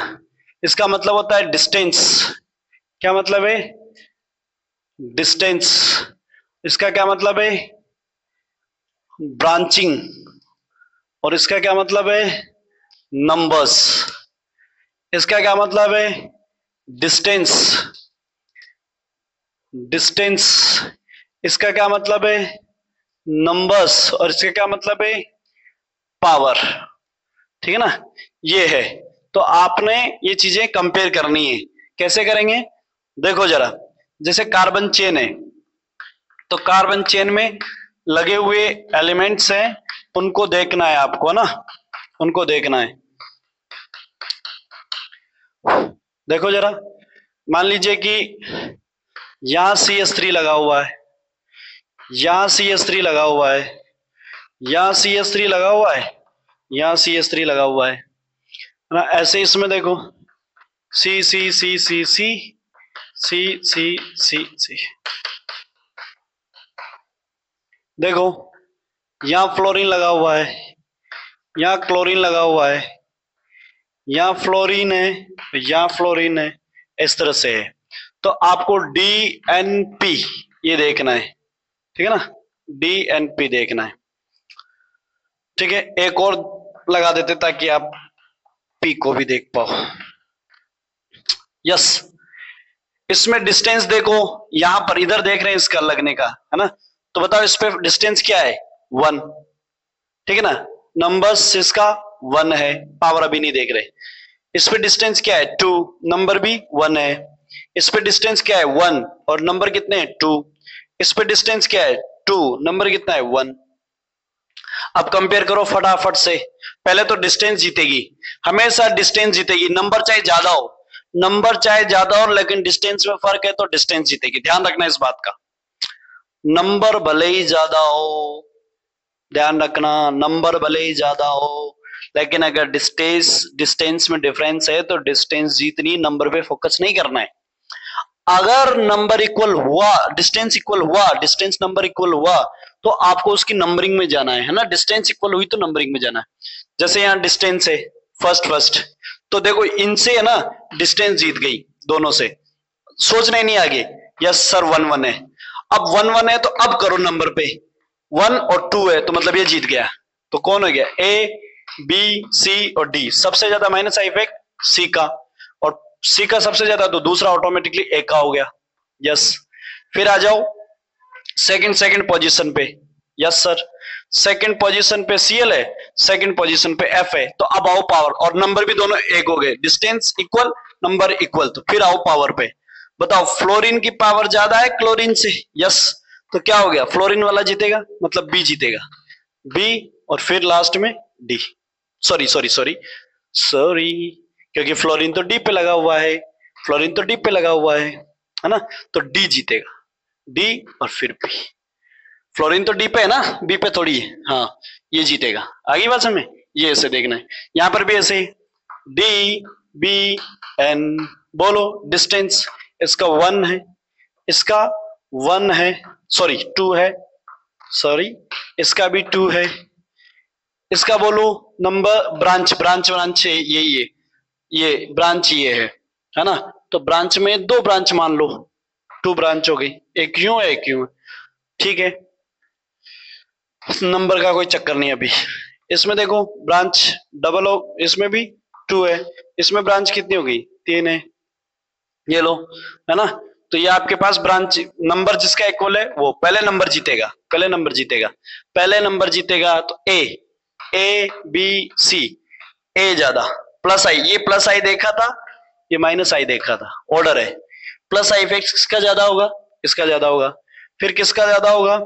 इसका मतलब होता है डिस्टेंस, क्या मतलब है, डिस्टेंस, इसका क्या मतलब है, ब्रांचिंग, और इसका क्या मतलब है, नंबर्स, इसका क्या मतलब है, डिस्टेंस, इसका क्या मतलब है, नंबर्स, और इसका क्या मतलब है, पावर, ठीक है ना, ये है। तो आपने ये चीजें कंपेयर करनी है, कैसे करेंगे, देखो जरा, जैसे कार्बन चेन है, तो कार्बन चेन में लगे हुए एलिमेंट्स हैं, उनको देखना है आपको ना, उनको देखना है। देखो जरा, मान लीजिए कि यहां CH3 लगा हुआ है, यहां CH3 लगा हुआ है, यहां CH3 लगा हुआ है, यहां CH3 लगा हुआ है ना, ऐसे इसमें देखो C C C C C C C C C, देखो यहां फ्लोरीन लगा हुआ है, यहां क्लोरीन लगा हुआ है, यहां फ्लोरीन है, यहां फ्लोरीन है, इस तरह से है। तो आपको DNP ये देखना है, ठीक है ना, DNP देखना है, ठीक है। एक और लगा देते ताकि आप P को भी देख पाओ। यस, इसमें डिस्टेंस देखो, यहां पर इधर देख रहे हैं इसका लगने का, है ना, तो बताओ इस पे डिस्टेंस क्या है, 1, ठीक है ना, नंबर्स इसका 1 है, पावर अभी नहीं देख रहे। इस पे डिस्टेंस क्या है, 2, नंबर भी 1 है। इस पे डिस्टेंस क्या है, 1, और नंबर कितने हैं, 2। इस पे डिस्टेंस क्या है, 2, नंबर कितना है, 1। अब कंपेयर करो फटाफट से, पहले तो डिस्टेंस जीतेगी, हमेशा डिस्टेंस जीतेगी, नंबर चाहे ज्यादा हो, नंबर चाहे ज्यादा हो, लेकिन डिस्टेंस में फर्क है तो डिस्टेंस जीतेगी, ध्यान रखना इस बात का। नंबर भले ही ज्यादा हो, ध्यान रखना, नंबर भले ही ज्यादा हो, लेकिन अगर डिस्टेंस में डिफरेंस है तो डिस्टेंस जीतनी, नंबर पे फोकस नहीं करना है। अगर नंबर इक्वल हुआ, डिस्टेंस इक्वल हुआ, डिस्टेंस नंबर इक्वल हुआ, तो आपको उसकी नंबरिंग में जाना है ना, डिस्टेंस इक्वल हुई तो नंबरिंग में जाना है। जैसे यहाँ डिस्टेंस है फर्स्ट फर्स्ट। तो देखो इनसे है ना डिस्टेंस जीत गई दोनों से, सोचना ही नहीं आगे। यस सर 1-1 है। अब 1-1 है तो अब करो नंबर पे, 1 और 2 है तो मतलब ये जीत गया। तो कौन हो गया, ए बी सी और डी। सबसे ज्यादा माइनस आई इफेक्ट सी का, और सी का सबसे ज्यादा तो दूसरा ऑटोमेटिकली ए का हो गया। यस, फिर आ जाओ सेकंड पोजीशन पे। यस सर, सेकंड पोजीशन पे Cl है, सेकंड पोजीशन पे F है। तो अब आओ पावर, और नंबर भी दोनों एक हो गए, डिस्टेंस इक्वल नंबर इक्वल। तो फिर आओ पावर पे, बताओ फ्लोरीन की पावर ज्यादा है क्लोरीन से। यस, तो क्या हो गया, फ्लोरीन वाला जीतेगा, मतलब बी जीतेगा, बी। और फिर लास्ट में D, sorry sorry sorry sorry, क्योंकि फ्लोरीन तो डी पे लगा हुआ है, फ्लोरीन तो डी पे लगा हुआ है ना। तो डी जीतेगा, डी और फिर बी। फ्लोरीन तो डी पे है ना, बी पे थोड़ी है। हाँ, ये जीतेगा। आगे बात समझ में, ये ऐसे देखना है। यहां पर भी ऐसे डी बी एन, बोलो डिस्टेंस इसका 1 है, इसका 1 है, सॉरी 2 है, सॉरी इसका भी 2 है, इसका बोलो नंबर, ब्रांच ब्रांच ब्रांच है, ये ब्रांच ये है ना। तो ब्रांच में 2 ब्रांच मान लो, 2 ब्रांच हो गई, एक यूं है एक यूं है, ठीक है। नंबर का कोई चक्कर नहीं अभी। इसमें देखो ब्रांच डबल हो, इसमें भी 2 है, इसमें ब्रांच कितनी हो गई, 3 है, ये लो, है ना। तो ये आपके पास ब्रांच नंबर जिसका इक्वल है वो पहले नंबर जीतेगा, पहले नंबर जीतेगा, पहले नंबर जीतेगा। तो ए बी सी, ए ज्यादा, प्लस आई, ये प्लस आई देखा था, ये माइनस आई देखा था, ऑर्डर है। प्लस आई इफेक्ट किसका ज्यादा होगा, इसका ज्यादा होगा। फिर किसका ज्यादा होगा,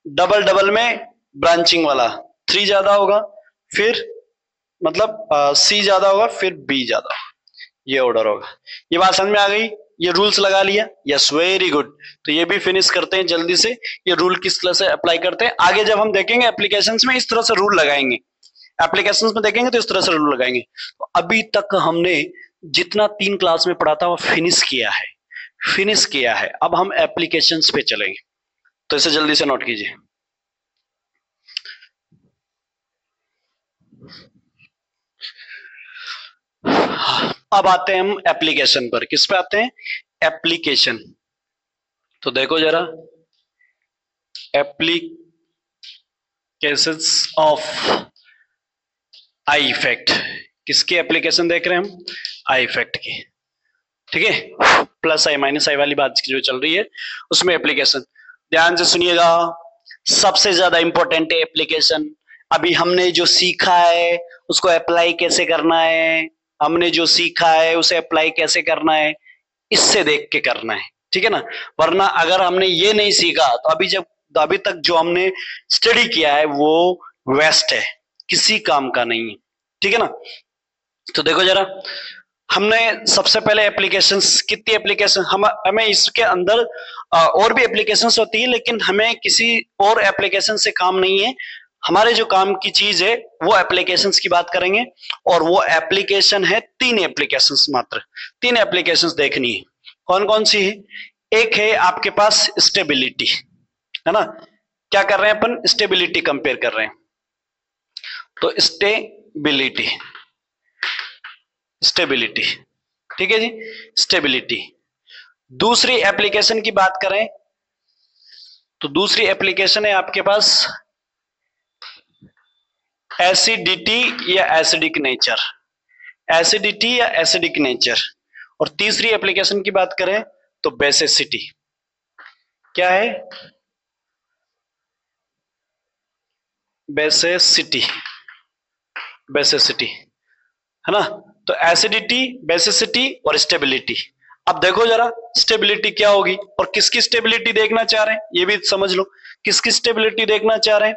डबल डबल में ब्रांचिंग वाला 3 ज्यादा होगा, फिर मतलब सी ज्यादा होगा, फिर बी ज्यादा, ये ऑर्डर होगा। ये बात समझ में आ गई, ये रूल्स लगा लिया। Yes very good. तो ये भी फिनिश करते हैं जल्दी से, ये रूल किस तरह से अप्लाई करते हैं आगे जब हम देखेंगे एप्लीकेशंस में, इस तरह से रूल लगाएंगे। एप्लीकेशंस में देखेंगे तो इस तरह से रूल लगाएंगे। तो अभी तक हमने जितना 3 क्लास में पढ़ा था वो फिनिश किया है, फिनिश किया है। अब हम एप्लीकेशंस पे चलेंगे, तो इसे जल्दी से नोट कीजिए। अब आते हैं हम एप्लीकेशन पर। किस पे आते हैं, एप्लीकेशन। तो देखो जरा, एप्लीकेशंस ऑफ आई इफेक्ट, किसकी एप्लीकेशन देख रहे हैं हम, आई इफेक्ट की, ठीक है। प्लस आई माइनस आई वाली बात जो चल रही है उसमें एप्लीकेशन, ध्यान से सुनिएगा, सबसे ज्यादा इंपॉर्टेंट है एप्लीकेशन। अभी हमने जो सीखा है उसको अप्लाई कैसे करना है, हमने जो सीखा है उसे अप्लाई कैसे करना है, इससे देख के करना है, ठीक है ना। वरना अगर हमने ये नहीं सीखा तो अभी तक जो हमने स्टडी किया है वो वेस्ट है, किसी काम का नहीं है, ठीक है ना। तो देखो जरा, हमने सबसे पहले एप्लीकेशंस, कितनी एप्लीकेशन हमें इसके अंदर और भी एप्लीकेशंस होती है, लेकिन हमें किसी और एप्लीकेशन से काम नहीं है। हमारे जो काम की चीज है वो एप्लीकेशंस की बात करेंगे, और वो एप्लीकेशन है 3 एप्लीकेशंस, मात्र 3 एप्लीकेशंस देखनी है। कौन कौन सी है, एक है आपके पास स्टेबिलिटी, है ना। क्या कर रहे हैं अपन, स्टेबिलिटी कंपेयर कर रहे हैं। तो स्टेबिलिटी, स्टेबिलिटी, ठीक है जी, स्टेबिलिटी। दूसरी एप्लीकेशन की बात करें तो दूसरी एप्लीकेशन है आपके पास एसिडिटी या एसिडिक नेचर, एसिडिटी या एसिडिक नेचर। और तीसरी एप्लीकेशन की बात करें तो बेसिसिटी। क्या है, बेसिसिटी, बेसिसिटी, है ना। तो एसिडिटी, बेसिसिटी और स्टेबिलिटी। अब देखो जरा स्टेबिलिटी क्या होगी और किसकी स्टेबिलिटी देखना चाह रहे हैं, ये भी समझ लो, किसकी स्टेबिलिटी देखना चाह रहे हैं।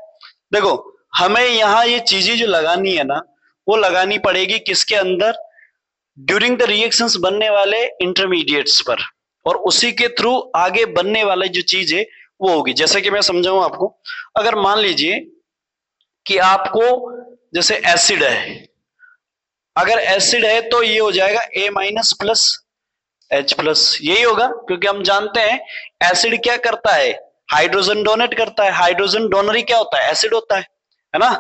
देखो हमें यहां ये चीजें जो लगानी है ना, वो लगानी पड़ेगी किसके अंदर, ड्यूरिंग द रिएक्शंस बनने वाले इंटरमीडिएट्स पर, और उसी के थ्रू आगे बनने वाले जो चीज है वो होगी। जैसे कि मैं समझाऊं आपको, अगर मान लीजिए कि आपको जैसे एसिड है, अगर एसिड है तो ये हो जाएगा A minus plus H plus, यही होगा, क्योंकि हम जानते हैं एसिड क्या करता है, हाइड्रोजन डोनेट करता है। हाइड्रोजन डोनर ही क्या होता है, एसिड होता है ना।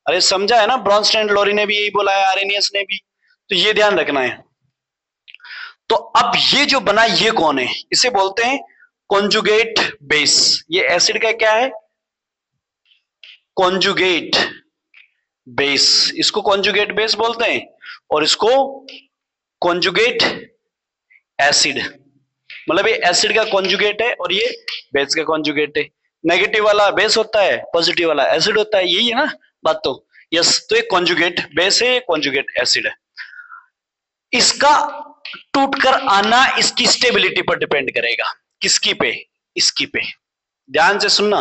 अरे समझा है ना, ब्रॉन्स्टेड लोरी ने भी यही बोला है, आर्रेनियस ने भी, तो ये ध्यान रखना है। तो अब ये जो बना ये कौन है, इसे बोलते हैं कॉन्जुगेट बेस। ये एसिड का क्या है, कॉन्जुगेट बेस, इसको कॉन्जुगेट बेस बोलते हैं, और इसको कॉन्जुगेट एसिड, मतलब ये एसिड का कॉन्जुगेट है और ये बेस का कॉन्जुगेट है। नेगेटिव वाला बेस होता है, पॉजिटिव वाला एसिड होता है, यही है ना बात। तो यस, तो ये कॉन्जुगेट बेस है, कॉन्जुगेट एसिड है। इसका टूटकर आना इसकी स्टेबिलिटी पर डिपेंड करेगा। किसकी पे, इसकी पे, ध्यान से सुनना।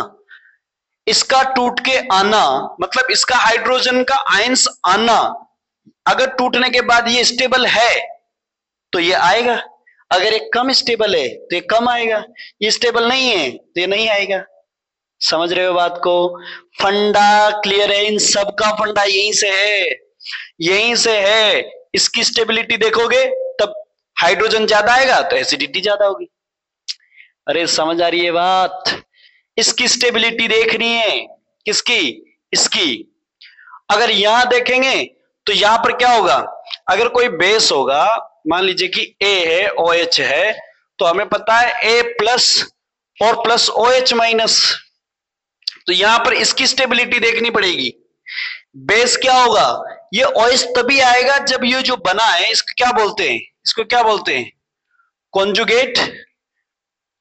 इसका टूट के आना मतलब इसका हाइड्रोजन का आयंस आना, अगर टूटने के बाद ये स्टेबल है तो ये आएगा, अगर ये कम स्टेबल है तो ये कम आएगा, ये स्टेबल नहीं है तो ये नहीं आएगा। समझ रहे हो बात को? फंडा क्लियर है, इन सब का फंडा यहीं से है, यहीं से है। इसकी स्टेबिलिटी देखोगे तब हाइड्रोजन ज्यादा आएगा तो एसिडिटी ज्यादा होगी। अरे समझ आ रही है बात? इसकी स्टेबिलिटी देखनी है, किसकी, इसकी। अगर यहां देखेंगे तो यहां पर क्या होगा, अगर कोई बेस होगा, मान लीजिए कि ए है, OH है, तो हमें पता है A प्लस और प्लस OH माइनस, तो यहां पर इसकी स्टेबिलिटी देखनी पड़ेगी। बेस क्या होगा, ये OH तभी आएगा जब ये जो बना है इसको क्या बोलते हैं, इसको क्या बोलते हैं, कॉन्जुगेट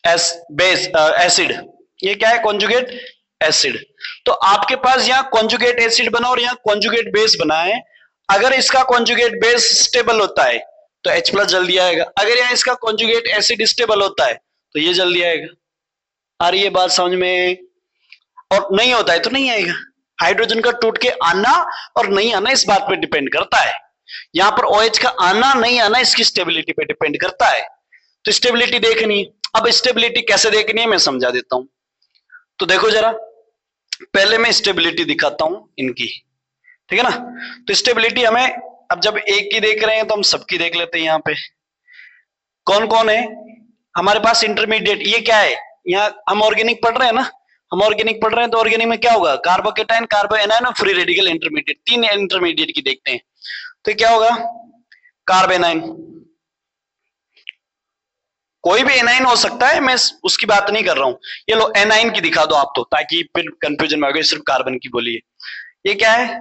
बेस एसिड। ये क्या है, कॉन्जुगेट एसिड। तो आपके पास यहाँ कॉन्जुगेट एसिड बना और यहाँ कॉन्जुगेट बेस बना है। अगर इसका कॉन्जुगेट बेस स्टेबल होता है तो H प्लस जल्दी आएगा, अगर यहाँ इसका कॉन्जुगेट एसिड स्टेबल होता है तो ये जल्दी आएगा। आ रही है बात समझ में? और नहीं होता है तो नहीं आएगा। हाइड्रोजन का टूट के आना और नहीं आना इस बात पे डिपेंड करता है। यहां पर OH का आना नहीं आना इसकी स्टेबिलिटी पे डिपेंड करता है। तो स्टेबिलिटी देखनी है। अब स्टेबिलिटी कैसे देखनी है मैं समझा देता हूं। तो देखो जरा, पहले मैं स्टेबिलिटी दिखाता हूं इनकी, ठीक है ना। तो स्टेबिलिटी हमें, अब जब एक की देख रहे हैं तो हम सबकी देख लेते हैं। यहाँ पे कौन कौन है हमारे पास इंटरमीडिएट, ये क्या है, यहाँ हम ऑर्गेनिक पढ़ रहे हैं ना, हम ऑर्गेनिक पढ़ रहे हैं तो ऑर्गेनिक में क्या होगा, कार्बोकेटाइन, कार्बो एनायन और फ्री रेडिकल इंटरमीडिएट, तीन इंटरमीडिएट की देखते हैं। तो क्या होगा, कार्बेनाइन, कोई भी एनाइन हो सकता है, मैं उसकी बात नहीं कर रहा हूं। ये लो एनाइन की दिखा दो आप तो, ताकि फिर कंफ्यूजन में हो गया, सिर्फ कार्बन की बोलिए। ये क्या है,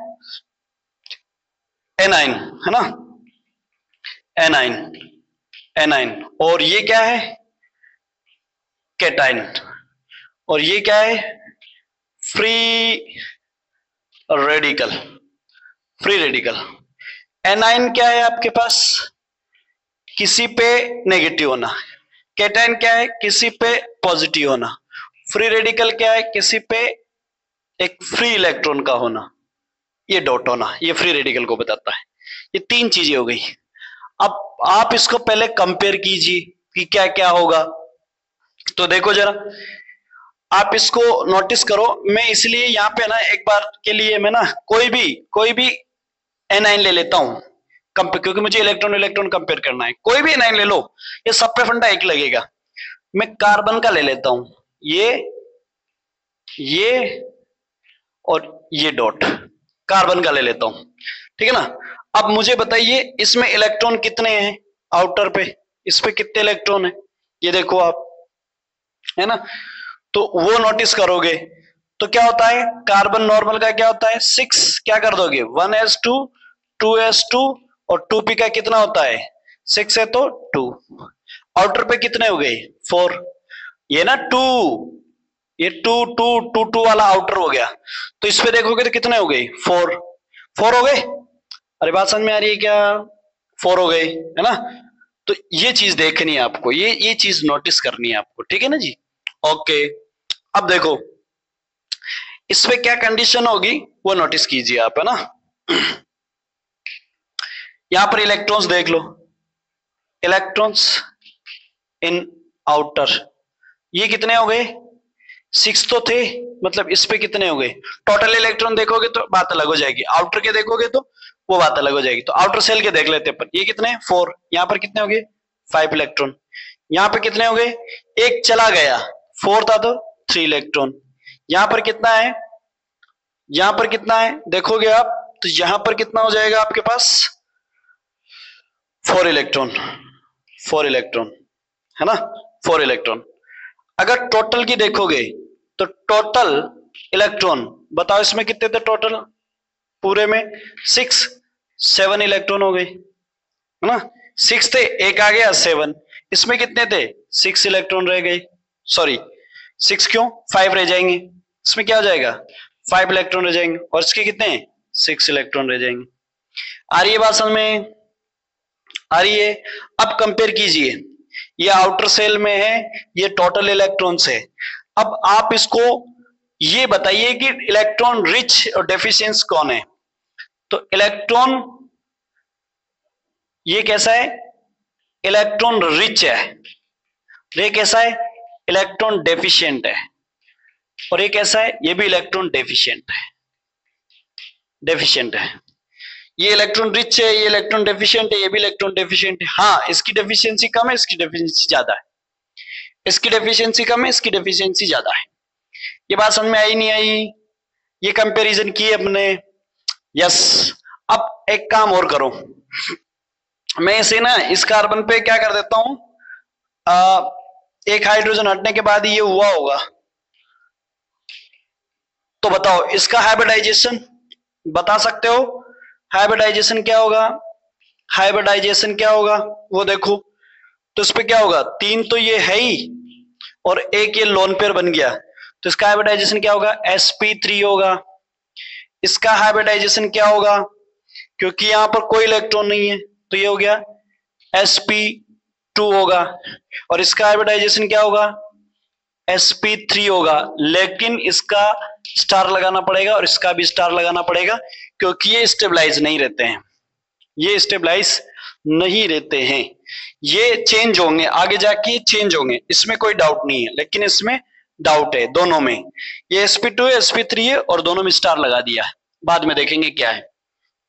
एनाइन है ना, एनाइन, एनाइन। और ये क्या है, कैटाइन। और ये क्या है, free radical, free radical. A9 क्या है आपके पास, किसी पे नेगेटिव होना। कैटाइन क्या है, किसी पे पॉजिटिव होना। फ्री रेडिकल क्या है, किसी पे एक फ्री इलेक्ट्रॉन का होना, ये डॉट होना, ये फ्री रेडिकल को बताता है। ये तीन चीजें हो गई। अब आप इसको पहले कंपेयर कीजिए कि क्या क्या होगा। तो देखो जरा, आप इसको नोटिस करो। मैं इसलिए यहाँ पे ना एक बार के लिए मैं ना कोई भी एनाइन ले लेता हूं, क्योंकि मुझे इलेक्ट्रॉन इलेक्ट्रॉन कंपेयर करना है। कोई भी एनाइन ले लो, ये सब पे फंडा एक लगेगा। मैं कार्बन का ले लेता हूं, ये और ये डॉट, कार्बन का ले लेता हूं, ठीक है ना। अब मुझे बताइए इसमें इलेक्ट्रॉन कितने हैं आउटर पे, इस पे कितने इलेक्ट्रॉन है, ये देखो आप, है ना। तो वो नोटिस करोगे तो क्या होता है, कार्बन नॉर्मल का क्या होता है 6, क्या कर दोगे 1s2 2s2 और 2p का कितना होता है 6 है तो 2। आउटर पे कितने हो गए 4, ये ना 2, ये 2 2 2 2 वाला आउटर हो गया। तो इस पे देखोगे तो कितने हो गए 4, 4 हो गए। अरे बात समझ में आ रही है क्या, 4 हो गए, है ना। तो ये चीज देखनी है आपको, ये चीज नोटिस करनी है आपको, ठीक है ना जी। ओके, अब देखो इस पे क्या कंडीशन होगी वो नोटिस कीजिए आप, है ना। यहां पर इलेक्ट्रॉन्स देख लो, इलेक्ट्रॉन्स इन आउटर, ये कितने हो गए 6 तो थे, मतलब इस पे कितने हो गए। टोटल इलेक्ट्रॉन देखोगे तो बात अलग हो जाएगी, आउटर के देखोगे तो वो बात अलग हो जाएगी। तो आउटर सेल के देख लेते हैं, ये कितने 4, यहां पर कितने हो गए 5 इलेक्ट्रॉन, यहां पर कितने हो गए, एक चला गया 4 था तो 3 इलेक्ट्रॉन, यहां पर कितना है, यहां पर कितना है देखोगे आप, तो यहां पर कितना हो जाएगा आपके पास 4 इलेक्ट्रॉन, 4 इलेक्ट्रॉन है ना, 4 इलेक्ट्रॉन। अगर टोटल की देखोगे तो टोटल इलेक्ट्रॉन बताओ इसमें कितने थे टोटल, पूरे में 6, 7 इलेक्ट्रॉन हो गए है ना, 6 थे, एक आ गया 7, इसमें कितने थे 6 इलेक्ट्रॉन रह गए, सॉरी 6 क्यों 5 रह जाएंगे, इसमें क्या हो जाएगा 5 इलेक्ट्रॉन रह जाएंगे, और इसके कितने 6 इलेक्ट्रॉन रह जाएंगे। आ रही है बात समझ में, आ रही है। अब कंपेयर कीजिए, ये आउटर सेल में है, ये टोटल इलेक्ट्रॉन्स है। अब आप इसको ये बताइए कि इलेक्ट्रॉन रिच और डेफिशिएंट कौन है। तो इलेक्ट्रॉन ये कैसा है, इलेक्ट्रॉन रिच है, ये कैसा है इलेक्ट्रॉन डेफिशिएंट है, और ये कैसा है ये भी इलेक्ट्रॉन डेफिशिएंट है, डेफिशिएंट है। ये इलेक्ट्रॉन रिच है, ये इलेक्ट्रॉन डेफिशिएंट है, ये भी इलेक्ट्रॉन डेफिशिएंट है। हाँ इसकी डेफिशिएंसी कम है, इसकी डेफिशिएंसी ज्यादा है, इसकी डेफिशिएंसी कम है, इसकी डेफिशिएंसी ज्यादा है। ये बात समझ में आई नहीं आई, ये कंपैरिजन की अपने, यस। अब एक काम और करो, मैं इसे ना इस कार्बन पे क्या कर देता हूं, एक हाइड्रोजन हटने के बाद ये हुआ होगा, तो बताओ इसका हाइब्रिडाइजेशन बता सकते हो, हाइब्रिडाइजेशन क्या होगा, हाइब्रिडाइजेशन क्या होगा वो देखो। तो इस पे क्या होगा, 3 तो ये है ही और एक ये लोन पेयर बन गया, तो इसका हाइब्रिडाइजेशन क्या होगा sp3 होगा। इसका हाइब्रिडाइजेशन क्या होगा, क्योंकि यहां पर कोई इलेक्ट्रॉन नहीं है तो ये हो गया sp2 होगा, और इसका हाइब्रिडाइजेशन क्या होगा sp3 होगा। लेकिन इसका स्टार लगाना पड़ेगा और इसका भी स्टार लगाना पड़ेगा, क्योंकि ये स्टेबलाइज नहीं रहते हैं, ये स्टेबलाइज नहीं रहते हैं, ये चेंज होंगे आगे जाके, चेंज होंगे, इसमें कोई डाउट नहीं है, लेकिन इसमें डाउट है दोनों में। ये sp2 है sp3 है और दोनों में स्टार लगा दिया है, बाद में देखेंगे क्या है,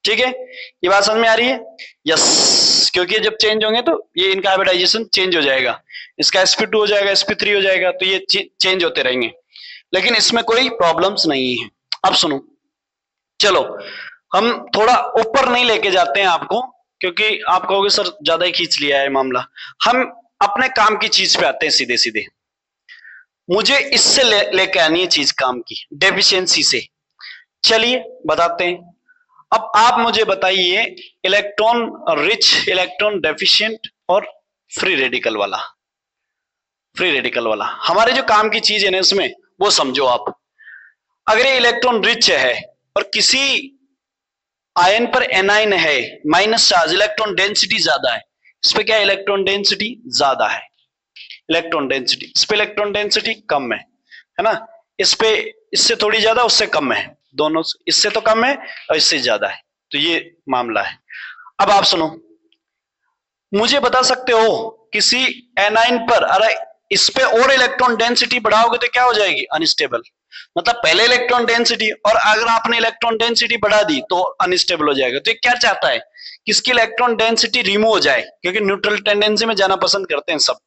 ठीक है। ये बात समझ में आ रही है, यस। क्योंकि जब चेंज होंगे तो ये इनका हाइब्रिडाइजेशन चेंज हो जाएगा, इसका sp2 हो जाएगा sp3 हो जाएगा, तो ये चेंज होते रहेंगे, लेकिन इसमें कोई प्रॉब्लम्स नहीं है। अब सुनो, चलो हम थोड़ा ऊपर नहीं लेके जाते हैं आपको, क्योंकि आप कहोगे सर ज्यादा ही खींच लिया है मामला, हम अपने काम की चीज पे आते हैं सीधे सीधे। मुझे इससे लेके आनी है चीज काम की, डेफिशिएंसी से। चलिए बताते हैं। अब आप मुझे बताइए इलेक्ट्रॉन रिच, इलेक्ट्रॉन डेफिशिएंट और फ्री रेडिकल वाला, फ्री रेडिकल वाला हमारे जो काम की चीज है ना इसमें वो समझो आप। अगर ये इलेक्ट्रॉन रिच है और किसी आयन पर एनाइन है, माइनस चार्ज, इलेक्ट्रॉन डेंसिटी ज्यादा है, इस पे क्या इलेक्ट्रॉन डेंसिटी ज्यादा है, इलेक्ट्रॉन डेंसिटी, इस पे इलेक्ट्रॉन डेंसिटी कम है ना, इस पे इससे थोड़ी ज्यादा उससे कम है, दोनों इससे तो कम है और इससे ज्यादा है, तो ये मामला है। अब आप सुनो, मुझे बता सकते हो किसी एनाइन पर, अरे इस पे और इलेक्ट्रॉन डेंसिटी बढ़ाओगे तो क्या हो जाएगी अनस्टेबल, मतलब पहले इलेक्ट्रॉन डेंसिटी और अगर आपने इलेक्ट्रॉन डेंसिटी बढ़ा दी तो अनस्टेबल हो जाएगा। तो ये क्या चाहता है कि इसकी इलेक्ट्रॉन डेंसिटी रिमूव हो जाए, क्योंकि न्यूट्रल टेंडेंसी में जाना पसंद करते हैं सब,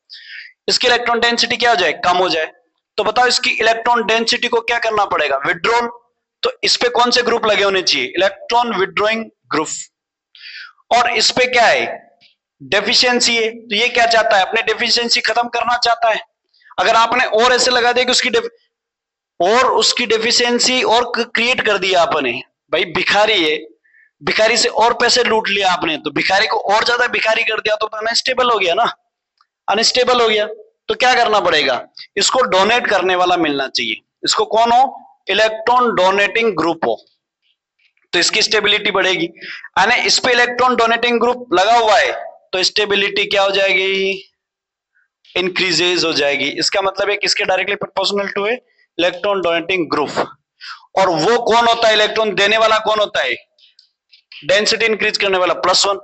इसकी इलेक्ट्रॉन डेंसिटी क्या हो जाए कम हो जाए। तो बताओ इसकी इलेक्ट्रॉन डेंसिटी को क्या करना पड़ेगा विड्रॉल, तो इस पे कौन से ग्रुप लगे होने चाहिए इलेक्ट्रॉन विड्रॉइंग ग्रुप, और इस पे क्या है डेफिशिएंसी है, तो ये क्या चाहता है अपने डेफिशिएंसी खत्म करना चाहता है। अगर आपने और ऐसे लगा दिया कि उसकी डेफिशिएंसी और क्रिएट कर दिया आपने, भाई भिखारी है, भिखारी से और पैसे लूट लिया आपने, तो भिखारी को और ज्यादा भिखारी कर दिया तो अनस्टेबल हो गया ना, अनस्टेबल हो गया। तो क्या करना पड़ेगा, इसको डोनेट करने वाला मिलना चाहिए, इसको कौन हो इलेक्ट्रॉन डोनेटिंग ग्रुप हो, तो इसकी स्टेबिलिटी बढ़ेगी। यानी इस पे इलेक्ट्रॉन डोनेटिंग ग्रुप लगा हुआ है तो स्टेबिलिटी क्या हो जाएगी इंक्रीजेज हो जाएगी। इसका मतलब है किसके डायरेक्टली प्रोपोर्शनल टू है इलेक्ट्रॉन डोनेटिंग ग्रुप। और वो कौन होता है इलेक्ट्रॉन देने वाला, कौन होता है डेंसिटी इंक्रीज करने वाला +1।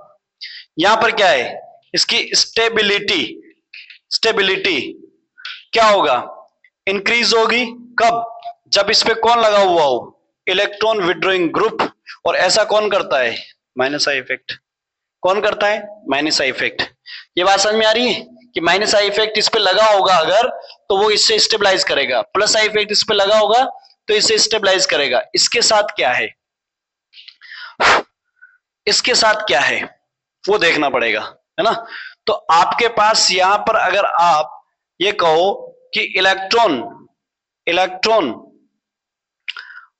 यहां पर क्या है इसकी स्टेबिलिटी, स्टेबिलिटी क्या होगा इंक्रीज होगी, कब जब इस पे कौन लगा हुआ हो इलेक्ट्रॉन विड्रॉइंग ग्रुप, और ऐसा कौन करता है माइनस आई इफेक्ट, कौन करता है माइनस आई इफेक्ट। ये बात समझ में आ रही है कि माइनस आई इफेक्ट इस पे लगा होगा अगर तो वो इससे स्टेबलाइज करेगा, प्लस आई इफेक्ट इस पे लगा होगा तो इसे स्टेबलाइज करेगा। इसके साथ क्या है, इसके साथ क्या है वो देखना पड़ेगा, है ना। तो आपके पास यहां पर अगर आप ये कहो कि इलेक्ट्रॉन इलेक्ट्रॉन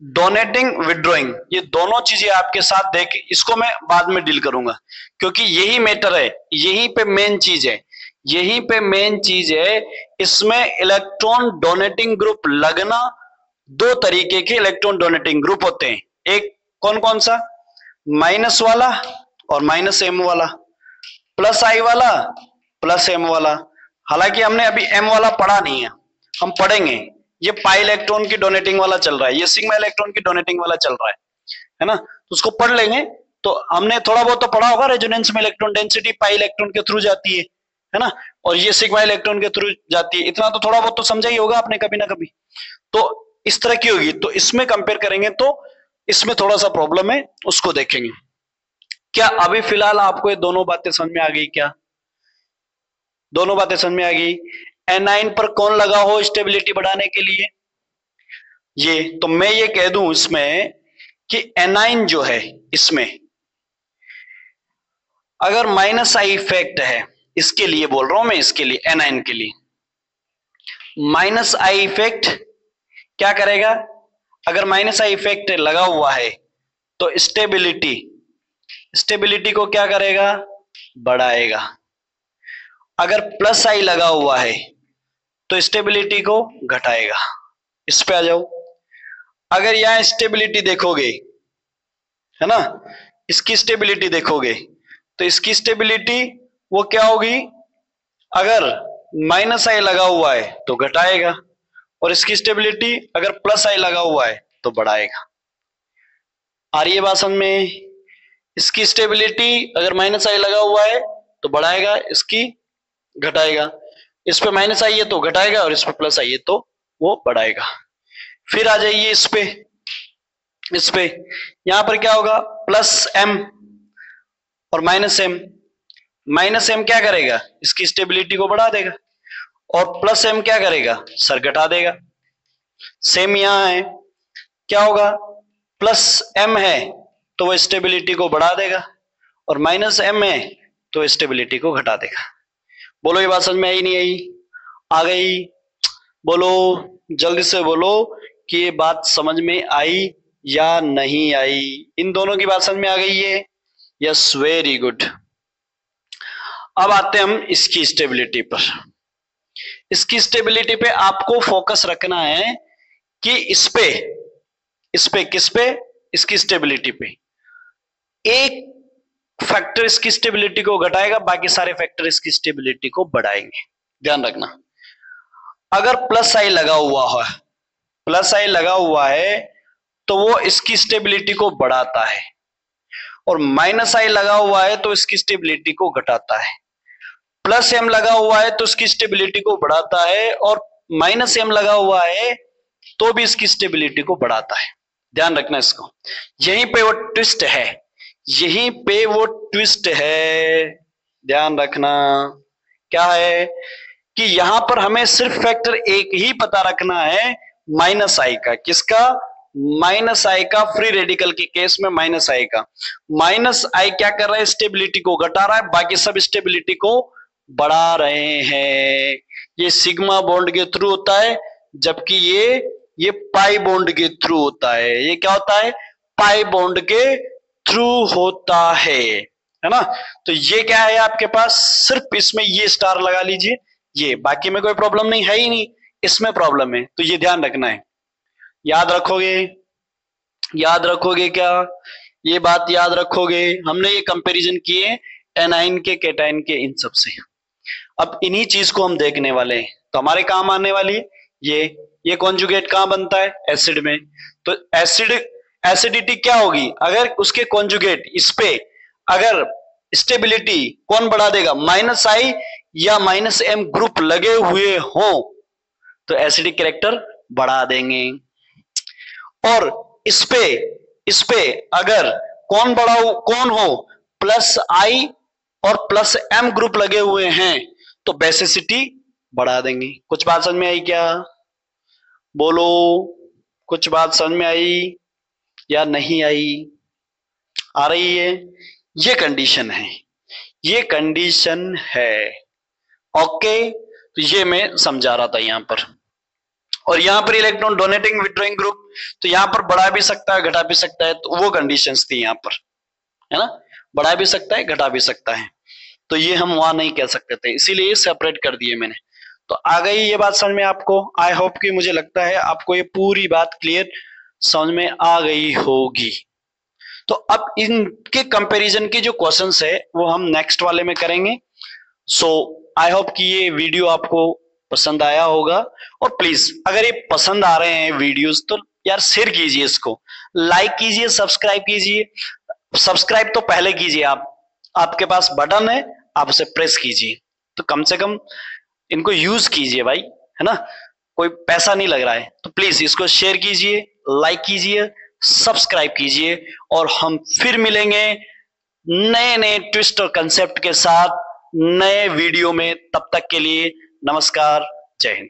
डोनेटिंग विड्रॉइंग, ये दोनों चीजें आपके साथ देख, इसको मैं बाद में डील करूंगा क्योंकि यही मैटर है, यहीं पे मेन चीज है, यहीं पे मेन चीज है। इसमें इलेक्ट्रॉन डोनेटिंग ग्रुप लगना, दो तरीके के इलेक्ट्रॉन डोनेटिंग ग्रुप होते हैं। एक कौन कौन सा, माइनस वाला और माइनस एम वाला, प्लस आई वाला प्लस एम वाला। हालांकि हमने अभी एम वाला पढ़ा नहीं है, हम पढ़ेंगे। ये पाई इलेक्ट्रॉन की डोनेटिंग वाला चल रहा है, ये सिग्मा इलेक्ट्रॉन की डोनेटिंग वाला चल रहा है ना, तो उसको पढ़ लेंगे। तो हमने थोड़ा बहुत तो पढ़ा होगा, रेजोनेंस में इलेक्ट्रॉन डेंसिटी पाई इलेक्ट्रॉन के थ्रू जाती है ना, और ये सिग्मा इलेक्ट्रॉन के थ्रू जाती है। इतना तो थोड़ा बहुत तो समझा ही होगा आपने कभी ना कभी। तो इस तरह की होगी, तो इसमें कंपेयर करेंगे तो इसमें थोड़ा सा प्रॉब्लम है, उसको देखेंगे। क्या अभी फिलहाल आपको ये दोनों बातें समझ में आ गई? क्या दोनों बातें समझ में आ गई? एनाइन पर कौन लगा हो स्टेबिलिटी बढ़ाने के लिए? ये तो मैं ये कह दूं इसमें कि एनाइन जो है, इसमें अगर माइनस आई इफेक्ट है, इसके लिए बोल रहा हूं मैं, इसके लिए एनाइन के लिए माइनस आई इफेक्ट क्या करेगा? अगर माइनस आई इफेक्ट लगा हुआ है तो स्टेबिलिटी को क्या करेगा? बढ़ाएगा। अगर प्लस आई लगा हुआ है तो स्टेबिलिटी को घटाएगा। इस पे आ जाओ। अगर यहां स्टेबिलिटी देखोगे, है ना, इसकी स्टेबिलिटी देखोगे तो इसकी स्टेबिलिटी वो क्या होगी? अगर माइनस आई लगा हुआ है तो घटाएगा, और इसकी स्टेबिलिटी अगर प्लस आई लगा हुआ है तो बढ़ाएगा। आ रही है बात समझ में? इसकी स्टेबिलिटी अगर माइनस आई लगा हुआ है तो बढ़ाएगा, इसकी घटाएगा। इस पे माइनस आई है तो घटाएगा, और इस पे प्लस आई है तो वो बढ़ाएगा। फिर आ जाइए इस पे यहां पर क्या होगा? प्लस एम और माइनस एम। माइनस एम क्या करेगा? इसकी स्टेबिलिटी को बढ़ा देगा, और प्लस एम क्या करेगा? सर घटा देगा। सेम यहां है, क्या होगा? प्लस एम है तो वो स्टेबिलिटी को बढ़ा देगा, और माइनस एम है तो स्टेबिलिटी को घटा देगा। बोलो ये बात समझ में आई नहीं आई? आ गई? बोलो जल्दी से बोलो कि ये बात समझ में आई या नहीं आई? इन दोनों की बात समझ में आ गई है? Yes, very good. अब आते हैं हम इसकी स्टेबिलिटी पर। इसकी स्टेबिलिटी पे आपको फोकस रखना है कि इस पे किस पे? इसकी स्टेबिलिटी पे। एक फैक्टर इसकी स्टेबिलिटी को घटाएगा, बाकी सारे फैक्टर इसकी स्टेबिलिटी को बढ़ाएंगे। ध्यान रखना। अगर प्लस आई लगा हुआ है तो वो इसकी स्टेबिलिटी को बढ़ाता है, और माइनस आई लगा हुआ है तो इसकी स्टेबिलिटी को घटाता है। प्लस एम लगा हुआ है तो इसकी स्टेबिलिटी को बढ़ाता है, और माइनस एम लगा हुआ है तो भी इसकी स्टेबिलिटी को बढ़ाता है। ध्यान रखना इसको। यहीं पे वो ट्विस्ट है, यहीं पे वो ट्विस्ट है। ध्यान रखना क्या है कि यहां पर हमें सिर्फ फैक्टर एक ही पता रखना है, माइनस आई का। किसका? माइनस आई का। फ्री रेडिकल के केस में माइनस आई का। माइनस आई क्या कर रहा है? स्टेबिलिटी को घटा रहा है, बाकी सब स्टेबिलिटी को बढ़ा रहे हैं। ये सिग्मा बॉन्ड के थ्रू होता है, जबकि ये पाई बॉन्ड के थ्रू होता है। ये क्या होता है? पाई बॉन्ड के थ्रू होता है ना। तो ये क्या है आपके पास? सिर्फ इसमें ये स्टार लगा लीजिए, ये, बाकी में कोई प्रॉब्लम नहीं है ही नहीं, इसमें प्रॉब्लम है। तो ये ध्यान रखना है। याद रखोगे क्या? ये बात याद रखोगे। हमने ये कंपैरिजन किए एनाइन के, कैटाइन के, इन सब से। अब इन्हीं चीज को हम देखने वाले हैं, तो हमारे काम आने वाली है ये कॉन्जुगेट कहां बनता है? एसिड में। तो एसिडिटी क्या होगी? अगर उसके कॉन्जुगेट इस पे अगर स्टेबिलिटी कौन बढ़ा देगा? माइनस आई या माइनस एम ग्रुप लगे हुए हो तो एसिडिक कैरेक्टर बढ़ा देंगे। और इस पे अगर कौन हो? प्लस आई और प्लस एम ग्रुप लगे हुए हैं तो बेसिसिटी बढ़ा देंगे। कुछ बात समझ में आई क्या? बोलो। कुछ बात समझ में आई या नहीं आई? आ रही है? ये कंडीशन है, ये कंडीशन है। ओके, तो ये मैं समझा रहा था यहां पर। और यहां पर इलेक्ट्रॉन डोनेटिंग विड्रॉइंग ग्रुप, तो यहां पर बढ़ा भी सकता है घटा भी सकता है, तो वो कंडीशंस थी यहां पर, है ना। बढ़ा भी सकता है घटा भी सकता है, तो ये हम वहां नहीं कह सकते थे, इसीलिए सेपरेट कर दिए मैंने। तो आ गई ये बात समझ में आपको? आई होप कि, मुझे लगता है आपको ये पूरी बात क्लियर समझ में आ गई होगी। तो अब इनके कंपैरिजन के जो क्वेश्चंस है वो हम नेक्स्ट वाले में करेंगे। सो आई होप कि ये वीडियो आपको पसंद आया होगा। और प्लीज अगर ये पसंद आ रहे हैं वीडियोस तो यार शेयर कीजिए, इसको लाइक कीजिए, सब्सक्राइब कीजिए। सब्सक्राइब तो पहले कीजिए, आप, आपके पास बटन है, आप उसे प्रेस कीजिए, तो कम से कम इनको यूज कीजिए भाई, है ना। कोई पैसा नहीं लग रहा है, तो प्लीज इसको शेयर कीजिए, लाइक कीजिए, सब्सक्राइब कीजिए। और हम फिर मिलेंगे नए नए ट्विस्ट और कंसेप्ट के साथ नए वीडियो में। तब तक के लिए नमस्कार, जय हिंद।